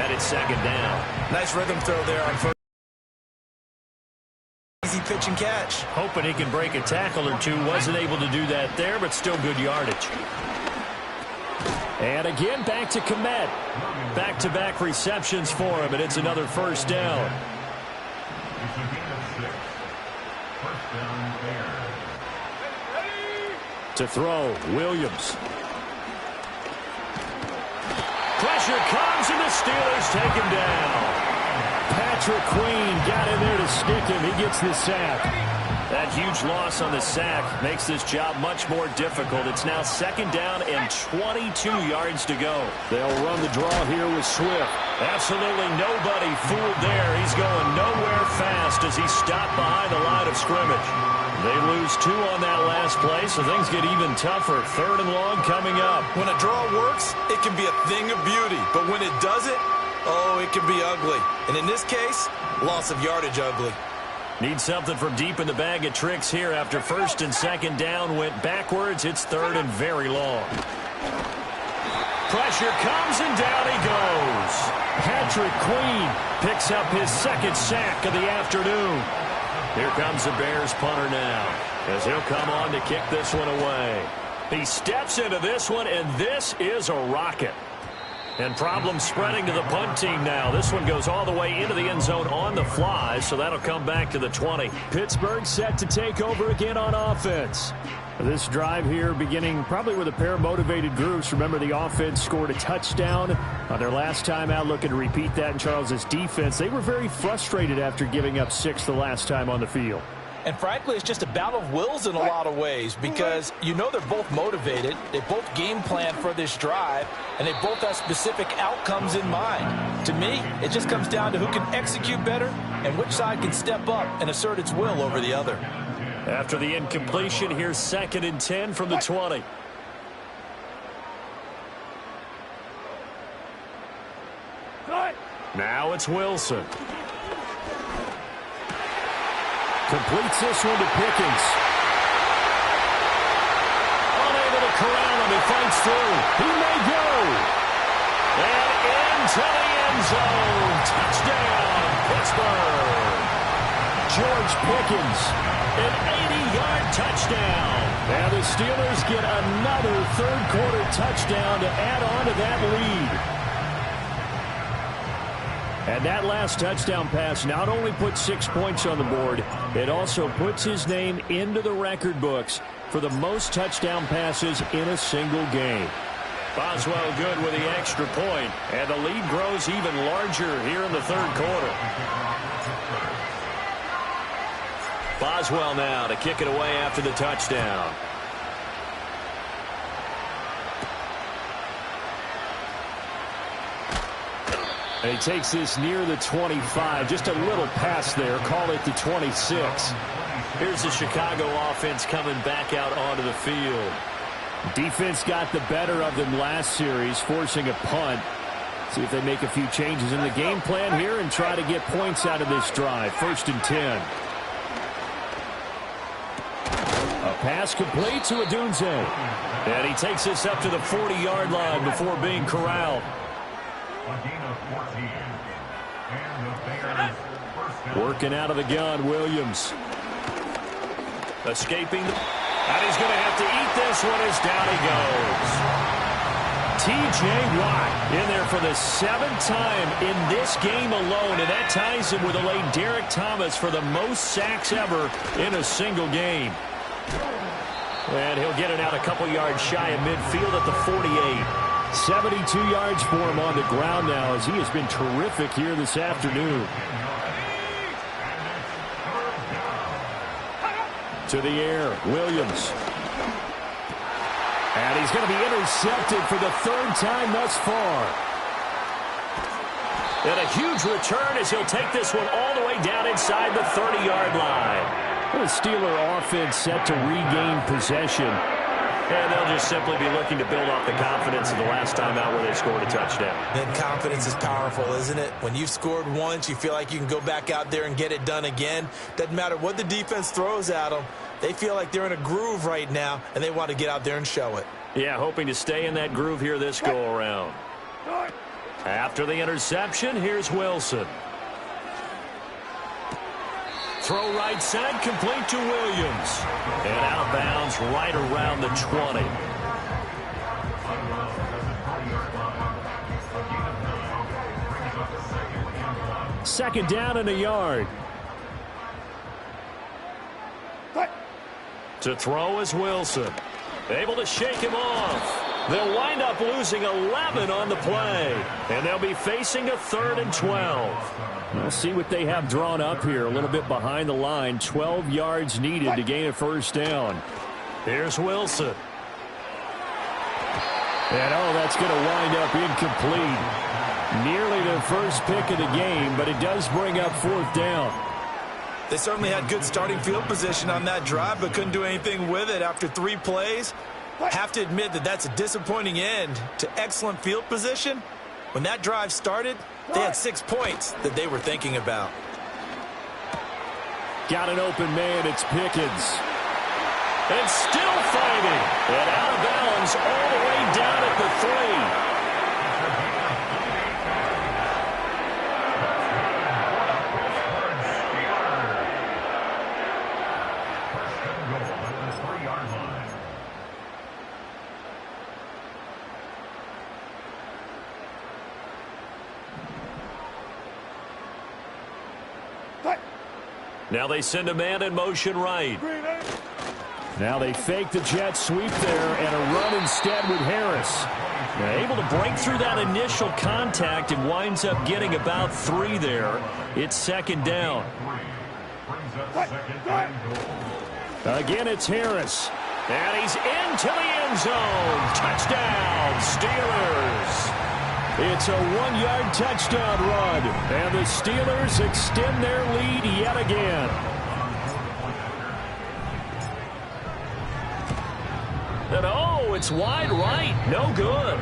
S2: and it's 2nd down.
S3: Nice rhythm throw there on first. Easy pitch and catch.
S2: Hoping he can break a tackle or two. Wasn't able to do that there, but still good yardage.
S5: And again, back to Kmet.
S2: Back-to-back receptions for him, and it's another 1st down.
S5: To throw, Williams.
S2: Pressure comes, and the Steelers take him down.
S5: Patrick Queen got in there to stick him. He gets the sack.
S2: That huge loss on the sack makes this job much more difficult. It's now 2nd down and 22 yards to go.
S5: They'll run the draw here with Swift.
S2: Absolutely nobody fooled there. He's going nowhere fast as he stopped behind the line of scrimmage. They lose 2 on that last play, so things get even tougher. 3rd and long coming up.
S3: When a draw works, it can be a thing of beauty. But when it doesn't, oh, it can be ugly. And in this case, loss of yardage ugly.
S2: Need something from deep in the bag of tricks here after 1st and 2nd down went backwards. It's 3rd and very long. Pressure comes, and down he goes.
S5: Patrick Queen
S2: picks up his 2nd sack of the afternoon. Here comes the Bears punter now, as he'll come on to kick this one away. He steps into this one, and this is a rocket. And problems spreading to the punt team now. This one goes all the way into the end zone on the fly, so that'll come back to the 20.
S5: Pittsburgh set to take over again on offense. This drive here beginning probably with a pair of motivated groups. Remember, the offense scored a touchdown on their last time out, looking to repeat that in Charles's defense. They were very frustrated after giving up 6 the last time on the field.
S4: And frankly, it's just a battle of wills in a lot of ways because you know they're both motivated. They both game plan for this drive, and they both have specific outcomes in mind. To me, it just comes down to who can execute better and which side can step up and assert its will over the other.
S2: After the incompletion, here's 2nd and 10 from the 20.
S5: Now it's Wilson. Completes this one to Pickens.
S2: Unable to corral him. He fights through.
S5: He may go.
S2: And into the end zone. Touchdown, Pittsburgh.
S5: George Pickens.
S2: An 80-yard touchdown.
S5: And the Steelers get another third-quarter touchdown to add on to that lead. And that last touchdown pass not only put 6 points on the board, it also puts his name into the record books for the most touchdown passes in a single game.
S2: Boswell good with the extra point, and the lead grows even larger here in the 3rd quarter. Boswell now to kick it away after the touchdown.
S5: And he takes this near the 25. Just a little pass there. Call it the 26. Here's the Chicago offense coming back out onto the field. Defense got the better of them last series, forcing a punt. See if they make a few changes in the game plan here and try to get points out of this drive. 1st and 10. A pass complete to Odunze. And he takes this up to the 40-yard line before being corralled. Working out of the gun, Williams. Escaping. And he's going to have to eat this one as down he goes. T.J. Watt in there for the 7th time in this game alone, and that ties him with the late Derek Thomas for the most sacks ever in a single game. And he'll get it out a couple yards shy of midfield at the 48. 72 yards for him on the ground now as he has been terrific here this afternoon. To the air, Williams. And he's going to be intercepted for the 3rd time thus far. And a huge return as he'll take this one all the way down inside the 30-yard line. The Steeler offense set to regain possession. And they'll just simply be looking to build off the confidence of the last time out where they scored a touchdown.
S3: And confidence is powerful, isn't it? When you've scored once, you feel like you can go back out there and get it done again. Doesn't matter what the defense throws at them. They feel like they're in a groove right now, and they want to get out there and show it.
S5: Yeah, hoping to stay in that groove here this go-around. After the interception, here's Wilson. Throw right side, complete to Williams. And out of bounds right around the 20. Second down and a yard. To throw is Wilson. Able to shake him off. They'll wind up losing 11 on the play. And they'll be facing a 3rd and 12. We'll see what they have drawn up here. A little bit behind the line. 12 yards needed to gain a 1st down. Here's Wilson. And, that's going to wind up incomplete. Nearly the first pick of the game, but it does bring up 4th down.
S3: They certainly had good starting field position on that drive, but couldn't do anything with it after 3 plays. Have to admit that that's a disappointing end to excellent field position. When that drive started, they had 6 points that they were thinking about.
S5: Got an open man, it's Pickens. And still fighting. And out of bounds all the way down at the 3. Now they send a man in motion right. Now they fake the jet sweep there and a run instead with Harris. They're able to break through that initial contact and winds up getting about 3 there. It's 2nd down. Again, it's Harris. And he's into the end zone. Touchdown, Steelers. It's a 1-yard touchdown run, and the Steelers extend their lead yet again. And it's wide right, no good.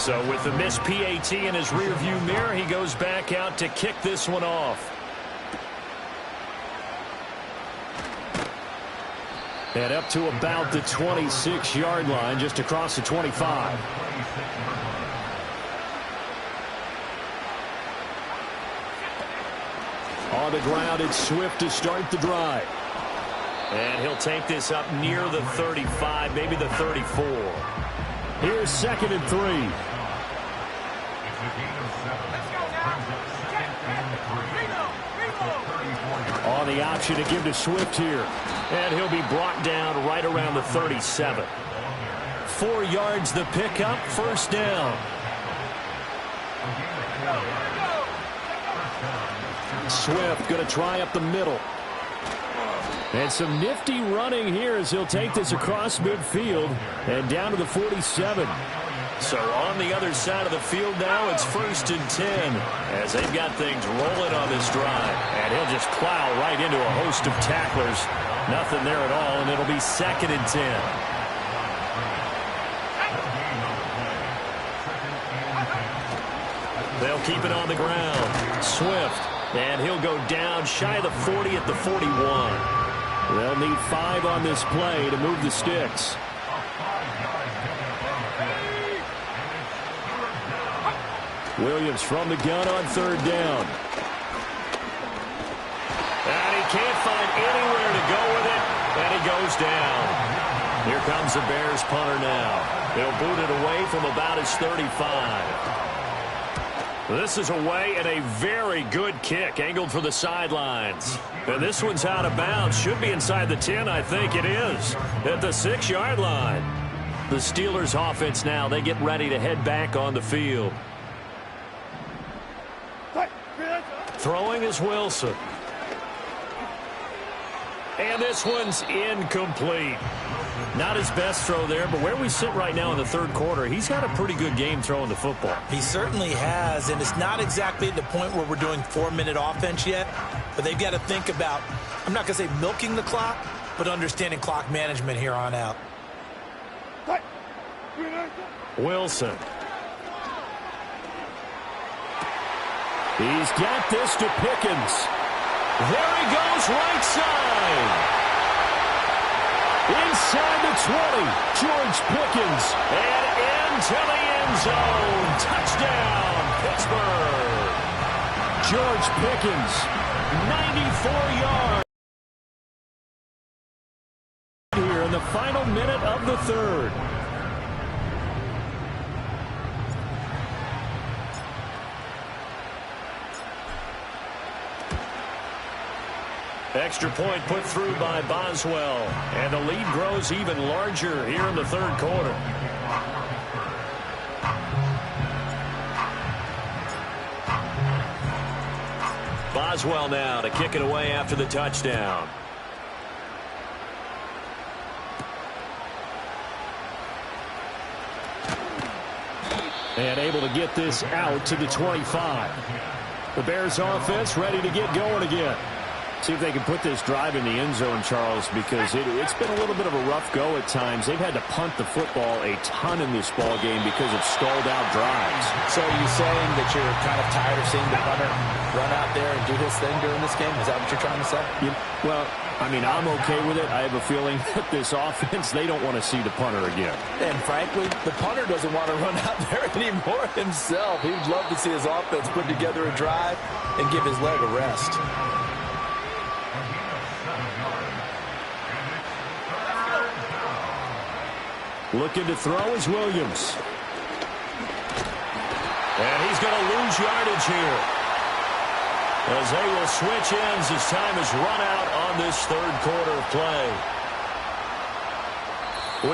S5: So with the missed PAT in his rearview mirror, he goes back out to kick this one off. And up to about the 26-yard line, just across the 25. On the ground, it's Swift to start the drive. And he'll take this up near the 35, maybe the 34. Here's 2nd and 3. On the option to give to Swift here. And he'll be brought down right around the 37. 4 yards the pickup, 1st down. Swift going to try up the middle. And some nifty running here as he'll take this across midfield and down to the 47. So on the other side of the field now, it's 1st and 10 as they've got things rolling on this drive. And he'll just plow right into a host of tacklers. Nothing there at all, and it'll be 2nd and 10. They'll keep it on the ground. Swift, and he'll go down shy of the 40 at the 41. They'll need 5 on this play to move the sticks. Williams from the gun on 3rd down. And he can't find anywhere to go with it, and he goes down. Here comes the Bears punter now. They'll boot it away from about his 35. This is away and a very good kick, angled for the sidelines. And this one's out of bounds. Should be inside the 10, I think it is, at the 6-yard line. The Steelers offense now, they get ready to head back on the field. Throwing is Wilson. And this one's incomplete. Not his best throw there, but where we sit right now in the 3rd quarter, he's got a pretty good game throwing the football.
S4: He certainly has, and it's not exactly at the point where we're doing 4-minute offense yet, but they've got to think about, I'm not going to say milking the clock, but understanding clock management here on out.
S5: Wilson. He's got this to Pickens. There he goes, right side. Inside the 20, George Pickens. And into the end zone. Touchdown, Pittsburgh. George Pickens, 94 yards. Here in the final minute of the 3rd. Extra point put through by Boswell. And the lead grows even larger here in the 3rd quarter. Boswell now to kick it away after the touchdown. And able to get this out to the 25. The Bears offense ready to get going again. See if they can put this drive in the end zone, Charles, because it's been a little bit of a rough go at times. They've had to punt the football a ton in this ball game because of stalled out drives.
S4: So are you saying that you're kind of tired of seeing the punter run out there and do his thing during this game? Is that what you're trying to say?
S5: Well, I mean, I'm okay with it. I have a feeling that this offense, they don't want to see the punter again.
S4: And frankly, the punter doesn't want to run out there anymore himself. He'd love to see his offense put together a drive and give his leg a rest.
S5: Looking to throw is Williams. And he's going to lose yardage here, as they will switch ends as time has run out on this 3rd quarter of play.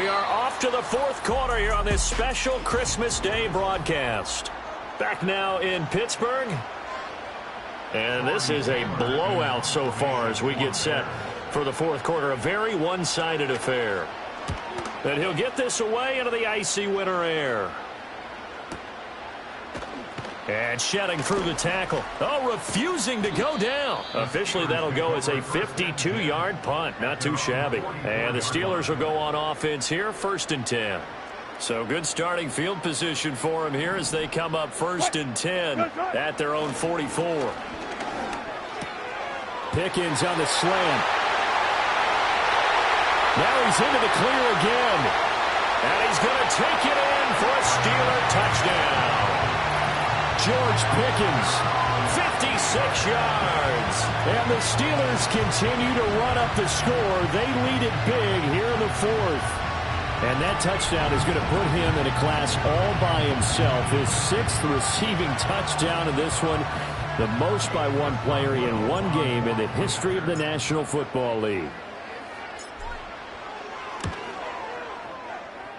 S5: We are off to the 4th quarter here on this special Christmas Day broadcast. Back now in Pittsburgh. And this is a blowout so far as we get set for the 4th quarter. A very one-sided affair. And he'll get this away into the icy winter air. And shedding through the tackle. Oh, refusing to go down. Officially, that'll go as a 52-yard punt. Not too shabby. And the Steelers will go on offense here, 1st and 10. So good starting field position for them here as they come up 1st and 10 at their own 44. Pickens on the slant. Now he's into the clear again. And he's going to take it in for a Steeler touchdown. George Pickens, 56 yards. And the Steelers continue to run up the score. They lead it big here in the 4th. And that touchdown is going to put him in a class all by himself. His 6th receiving touchdown in this one. The most by one player in one game in the history of the National Football League.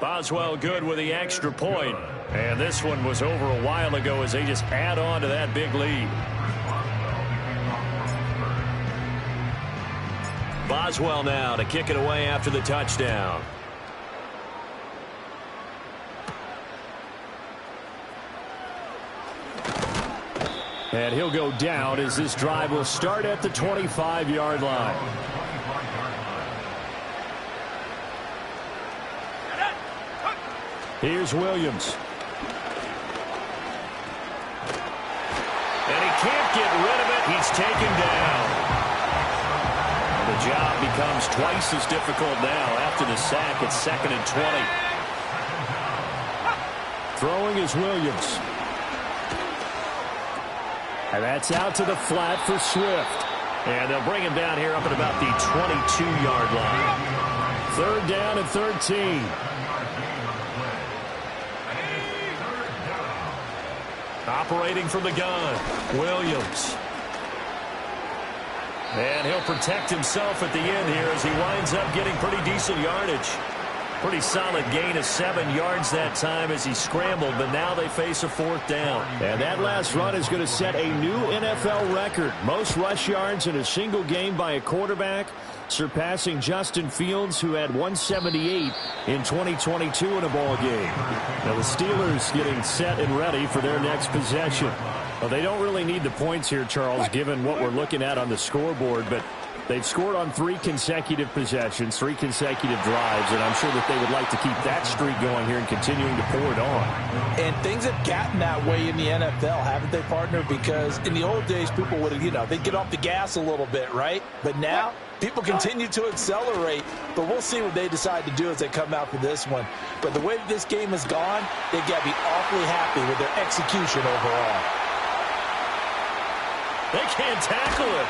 S5: Boswell good with the extra point. And this one was over a while ago as they just add on to that big lead. Boswell now to kick it away after the touchdown. And he'll go down as this drive will start at the 25-yard line. Here's Williams. And he can't get rid of it. He's taken down. The job becomes twice as difficult now after the sack. It's 2nd and 20. Throwing is Williams. And that's out to the flat for Swift. And they'll bring him down here up at about the 22-yard line. 3rd down and 13. Operating from the gun, Williams. And he'll protect himself at the end here as he winds up getting pretty decent yardage. Pretty solid gain of 7 yards that time as he scrambled, but now they face a 4th down. And that last run is going to set a new NFL record. Most rush yards in a single game by a quarterback, surpassing Justin Fields, who had 178 in 2022 in a ball game. Now the Steelers getting set and ready for their next possession. Well, they don't really need the points here, Charles, given what we're looking at on the scoreboard, but they've scored on 3 consecutive possessions, 3 consecutive drives, and I'm sure that they would like to keep that streak going here and continuing to pour it on.
S4: And things have gotten that way in the NFL, haven't they, partner? Because in the old days, people would, they'd get off the gas a little bit, right? But now, people continue to accelerate, but we'll see what they decide to do as they come out for this one. But the way that this game has gone, they've got to be awfully happy with their execution overall.
S5: They can't tackle it.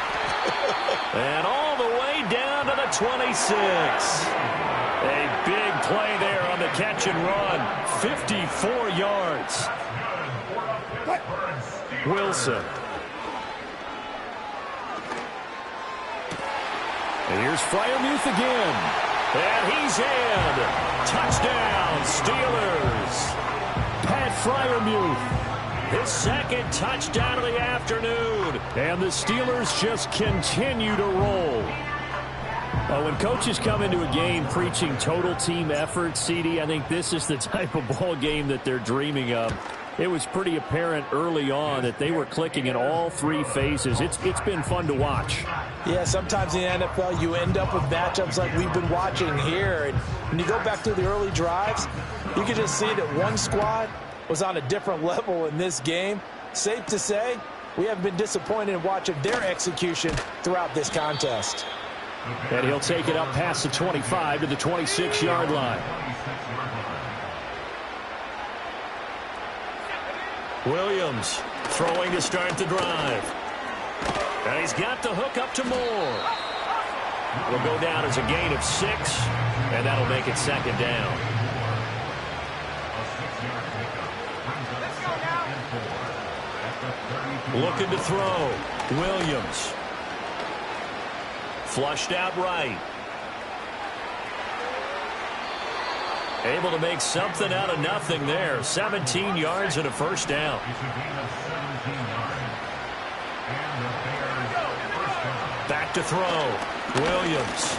S5: And all the way down to the 26. A big play there on the catch and run. 54 yards. Wilson. And here's Freiermuth again. And he's in. Touchdown, Steelers. Pat Freiermuth. His 2nd touchdown of the afternoon. And the Steelers just continue to roll. When coaches come into a game preaching total team effort, CD, I think this is the type of ball game that they're dreaming of. It was pretty apparent early on that they were clicking in all 3 phases. It's been fun to watch.
S4: Yeah, sometimes in the NFL you end up with matchups like we've been watching here. And when you go back to the early drives, you can just see that one squad was on a different level in this game. Safe to say, we haven't been disappointed in watching their execution throughout this contest.
S5: And he'll take it up past the 25 to the 26-yard line. Williams throwing to start the drive. And he's got the hook up to Moore. It'll go down as a gain of 6, and that'll make it 2nd down. Looking to throw. Williams. Flushed out right. Able to make something out of nothing there. 17 yards and a 1st down. Back to throw. Williams.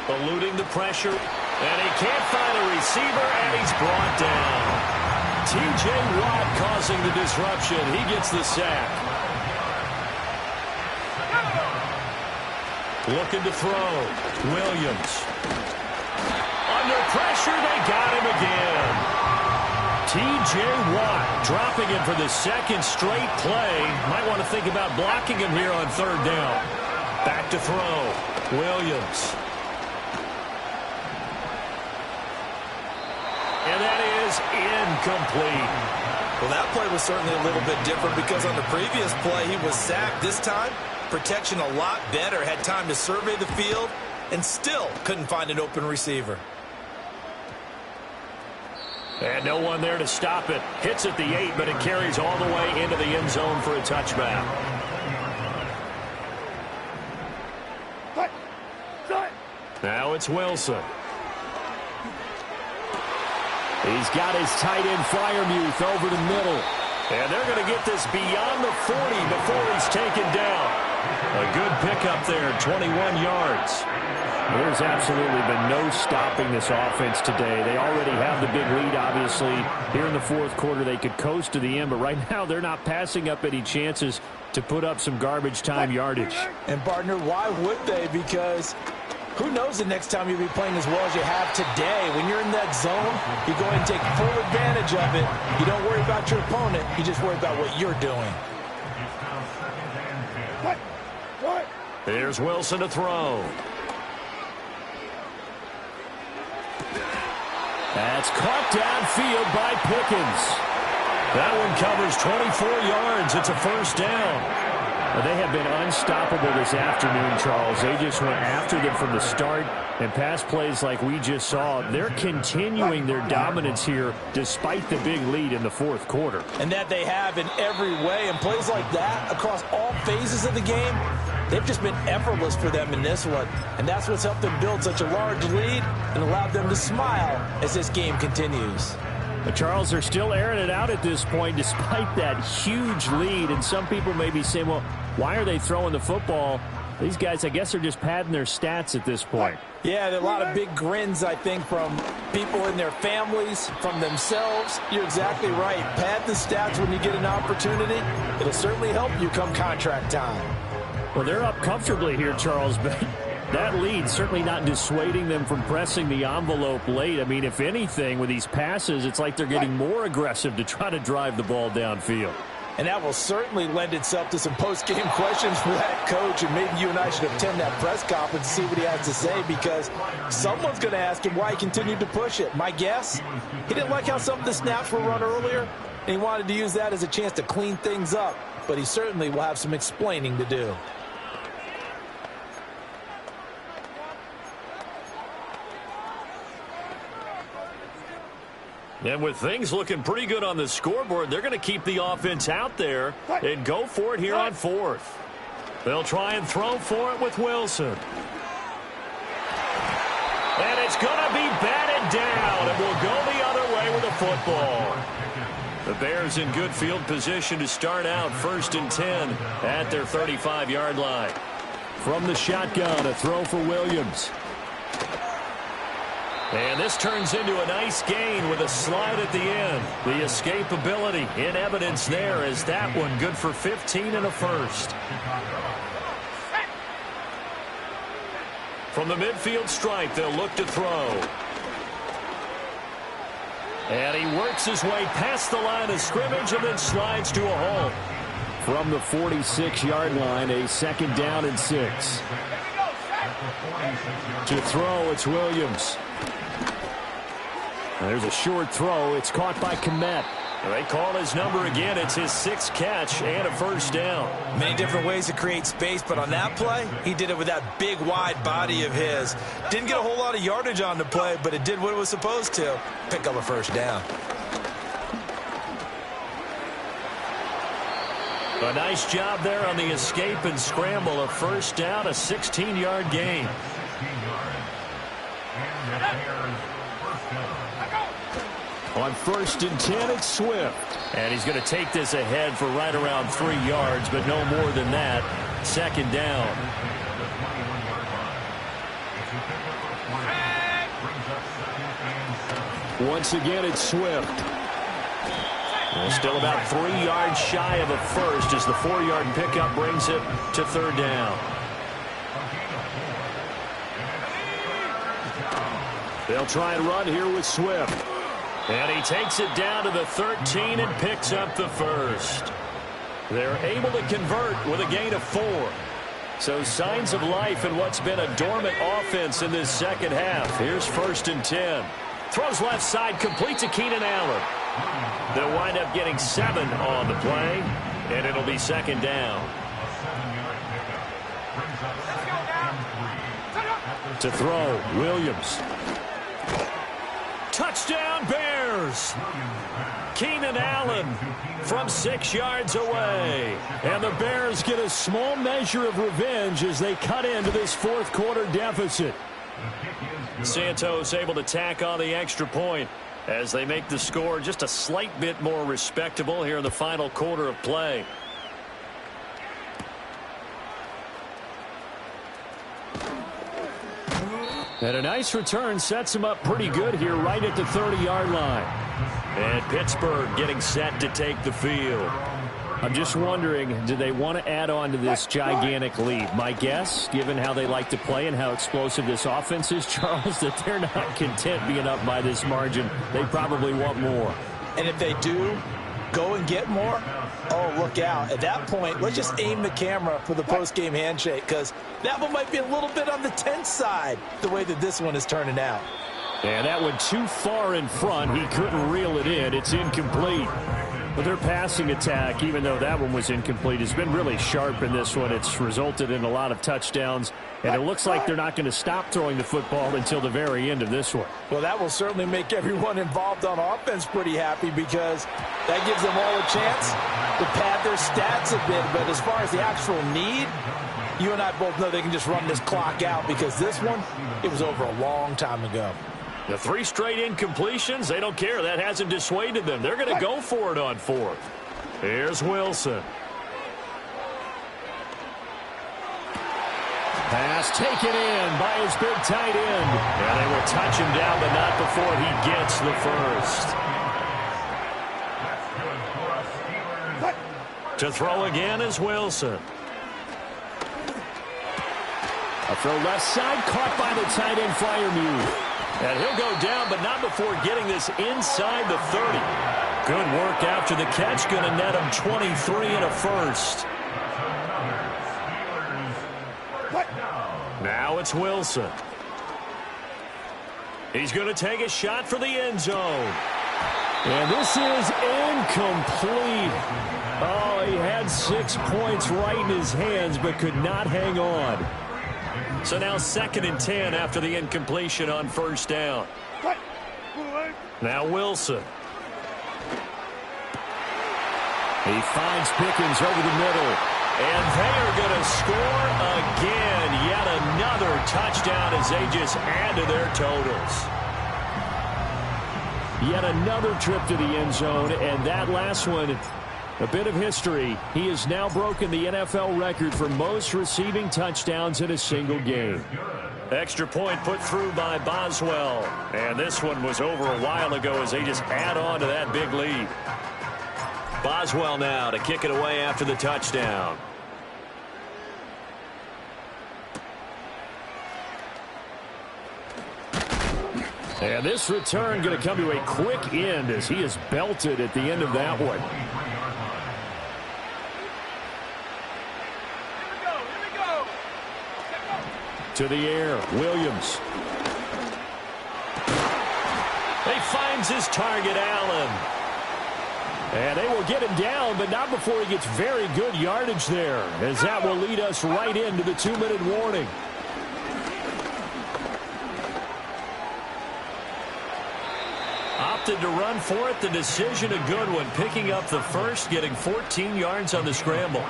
S5: Eluding the pressure. And he can't find a receiver, and he's brought down. T.J. Watt causing the disruption. He gets the sack. Looking to throw. Williams. Under pressure, they got him again. T.J. Watt dropping him for the 2nd straight play. Might want to think about blocking him here on 3rd down. Back to throw. Williams. And that is incomplete.
S3: Well, that play was certainly a little bit different because on the previous play, he was sacked. This time, protection a lot better. Had time to survey the field and still couldn't find an open receiver.
S5: And no one there to stop it. Hits at the 8, but it carries all the way into the end zone for a touchback. Now it's Wilson. He's got his tight end Freiermuth over the middle. And they're going to get this beyond the 40 before he's taken down.
S2: A good pickup there, 21 yards.
S5: There's absolutely been no stopping this offense today. They already have the big lead, obviously. Here in the fourth quarter, they could coast to the end, but right now they're not passing up any chances to put up some garbage time yardage.
S4: And, partner, why would they? Because who knows the next time you'll be playing as well as you have today. When you're in that zone, you go and take full advantage of it. You don't worry about your opponent. You just worry about what you're doing.
S2: Here's Wilson to throw.
S5: That's caught downfield by Pickens.
S2: That one covers 24 yards. It's a first down.
S5: They have been unstoppable this afternoon, Charles. They just went after them from the start, and pass plays like we just saw. They're continuing their dominance here despite the big lead in the fourth quarter.
S4: And that they have in every way. And plays like that across all phases of the game, they've just been effortless for them in this one. And that's what's helped them build such a large lead and allowed them to smile as this game continues.
S5: But Charles, they're still airing it out at this point despite that huge lead. And some people may be saying, well, why are they throwing the football? These guys, I guess, are just padding their stats at this point.
S4: Yeah, there are a lot of big grins, I think, from people in their families, from themselves. You're exactly right. Pad the stats when you get an opportunity. It'll certainly help you come contract time.
S5: Well, they're up comfortably here, Charles, but that lead certainly not dissuading them from pressing the envelope late. I mean, if anything, with these passes, it's like they're getting more aggressive to try to drive the ball downfield.
S4: And that will certainly lend itself to some post-game questions for that coach, and maybe you and I should attend that press conference and see what he has to say, because someone's going to ask him why he continued to push it. My guess, he didn't like how some of the snaps were run earlier, and he wanted to use that as a chance to clean things up, but he certainly will have some explaining to do.
S2: And with things looking pretty good on the scoreboard, they're going to keep the offense out there and go for it here on fourth. They'll try and throw for it with Wilson. And it's going to be batted down, and will go the other way with the football. The Bears in good field position to start out 1st and 10 at their 35-yard line.
S5: From the shotgun, a throw for Williams.
S2: And this turns into a nice gain with a slide at the end. The escapability in evidence there as that one good for 15 and a first. From the midfield stripe, they'll look to throw. And he works his way past the line of scrimmage and then slides to a hole.
S5: From the 46-yard line, a 2nd down and 6. To throw, it's Williams. There's a short throw. It's caught by Kmet.
S2: They call his number again. It's his 6th catch and a first down.
S4: Many different ways to create space, but on that play, he did it with that big, wide body of his. Didn't get a whole lot of yardage on the play, but it did what it was supposed to. Pick up a first down.
S2: A nice job there on the escape and scramble. A first down, a 16-yard gain.
S5: On 1st and 10, it's Swift.
S2: And he's going to take this ahead for right around 3 yards, but no more than that. 2nd down.
S5: Once again, it's Swift.
S2: Well, still about 3 yards shy of a first as the 4-yard pickup brings it to 3rd down.
S5: They'll try and run here with Swift.
S2: And he takes it down to the 13 and picks up the first. They're able to convert with a gain of 4. So signs of life in what's been a dormant offense in this second half. Here's 1st and 10. Throws left side, complete to Keenan Allen. They'll wind up getting 7 on the play, and it'll be 2nd down.
S5: To throw, Williams.
S2: Touchdown, Bears! Keenan Allen from 6 yards away.
S5: And the Bears get a small measure of revenge as they cut into this fourth quarter deficit.
S2: Santos able to tack on the extra point as they make the score just a slight bit more respectable here in the final quarter of play.
S5: And a nice return sets him up pretty good here right at the 30-yard line.
S2: And Pittsburgh getting set to take the field.
S5: I'm just wondering, do they want to add on to this gigantic lead? My guess, given how they like to play and how explosive this offense is, Charles, that they're not content being up by this margin. They probably want more.
S4: And if they do go and get more, oh, look out. At that point, let's just aim the camera for the post-game handshake, because that one might be a little bit on the tense side, the way that this one is turning out.
S5: And that one too far in front. He couldn't reel it in. It's incomplete. But their passing attack, even though that one was incomplete, has been really sharp in this one. It's resulted in a lot of touchdowns, and it looks like they're not going to stop throwing the football until the very end of this one.
S4: Well, that will certainly make everyone involved on offense pretty happy, because that gives them all a chance to pad their stats a bit. But as far as the actual need, you and I both know they can just run this clock out, because this one, it was over a long time ago.
S2: The 3 straight incompletions, they don't care. That hasn't dissuaded them. They're going to go for it on 4th. Here's Wilson.
S5: Pass taken in by his big tight end.
S2: Yeah, they will touch him down, but not before he gets the first. To throw again is Wilson.
S5: A throw left side, caught by the tight end, Freiermuth.
S2: And he'll go down, but not before getting this inside the 30. Good work after the catch. Going to net him 23 and a first. Now it's Wilson. He's going to take a shot for the end zone.
S5: And this is incomplete. Oh, he had 6 points right in his hands, but could not hang on.
S2: So now 2nd and 10 after the incompletion on 1st down. Now Wilson.
S5: He finds Pickens over the middle.
S2: And they are going to score again. Yet another touchdown as they just add to their totals.
S5: Yet another trip to the end zone, and that last one, a bit of history. He has now broken the NFL record for most receiving touchdowns in a single game.
S2: Extra point put through by Boswell. And this one was over a while ago as they just add on to that big lead. Boswell now to kick it away after the touchdown.
S5: And this return going to come to a quick end as he is belted at the end of that one. To the air, Williams.
S2: He finds his target, Allen.
S5: And they will get him down, but not before he gets very good yardage there, as that will lead us right into the 2-minute warning.
S2: Opted to run for it. The decision a good one. Picking up the first, getting 14 yards on the scramble.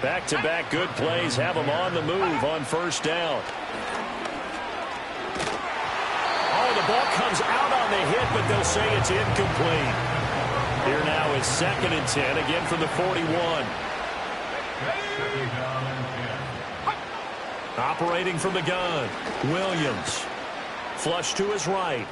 S2: Back-to-back good plays have them on the move on 1st down. Oh, the ball comes out on the hit, but they'll say it's incomplete. Here now is 2nd and 10, again from the 41. Operating from the gun, Williams. Flush to his right.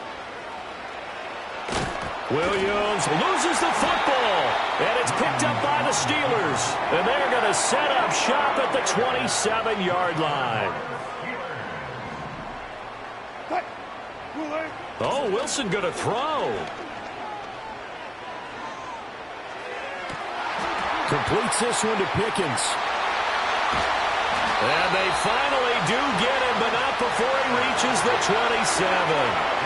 S2: Williams loses the football, and it's picked up by the Steelers. And they're going to set up shop at the 27-yard line. Oh, Wilson going to throw.
S5: Completes this one to Pickens.
S2: And they finally do get him, but not before he reaches the 27.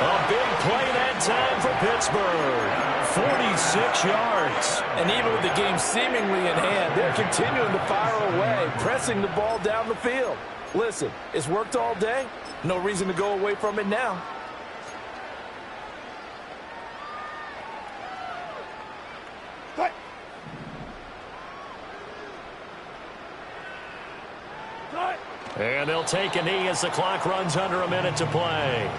S2: A big play that time for Pittsburgh. 46 yards.
S4: And even with the game seemingly in hand, they're continuing to fire away, pressing the ball down the field. Listen, it's worked all day. No reason to go away from it now.
S2: And they'll take a knee as the clock runs under a minute to play.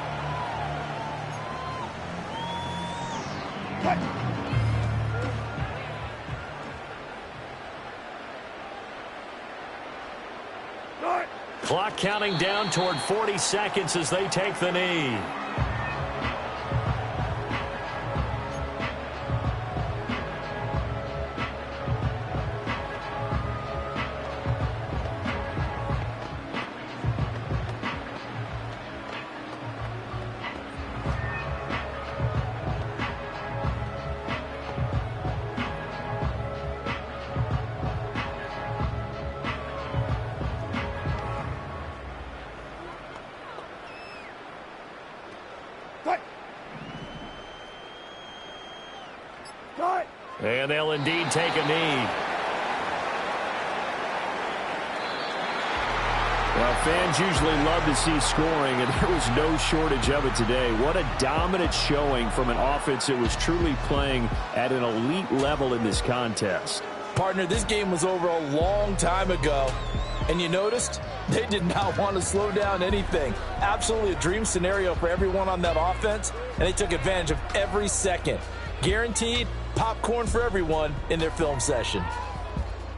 S2: Clock
S5: counting down toward 40 seconds as they take the knee. And they'll indeed take a knee. Well, fans usually love to see scoring, and there was no shortage of it today. What a dominant showing from an offense that was truly playing at an elite level in this contest.
S4: Partner, this game was over a long time ago, and you noticed they did not want to slow down anything. Absolutely a dream scenario for everyone on that offense, and they took advantage of every second. Guaranteed popcorn for everyone in their film session.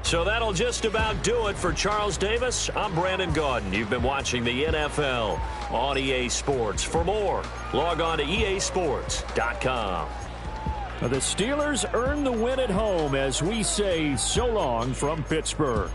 S5: So that'll just about do it for Charles Davis. I'm Brandon Gaudin. You've been watching the NFL on EA Sports. For more, log on to easports.com. The Steelers earn the win at home as we say so long from Pittsburgh.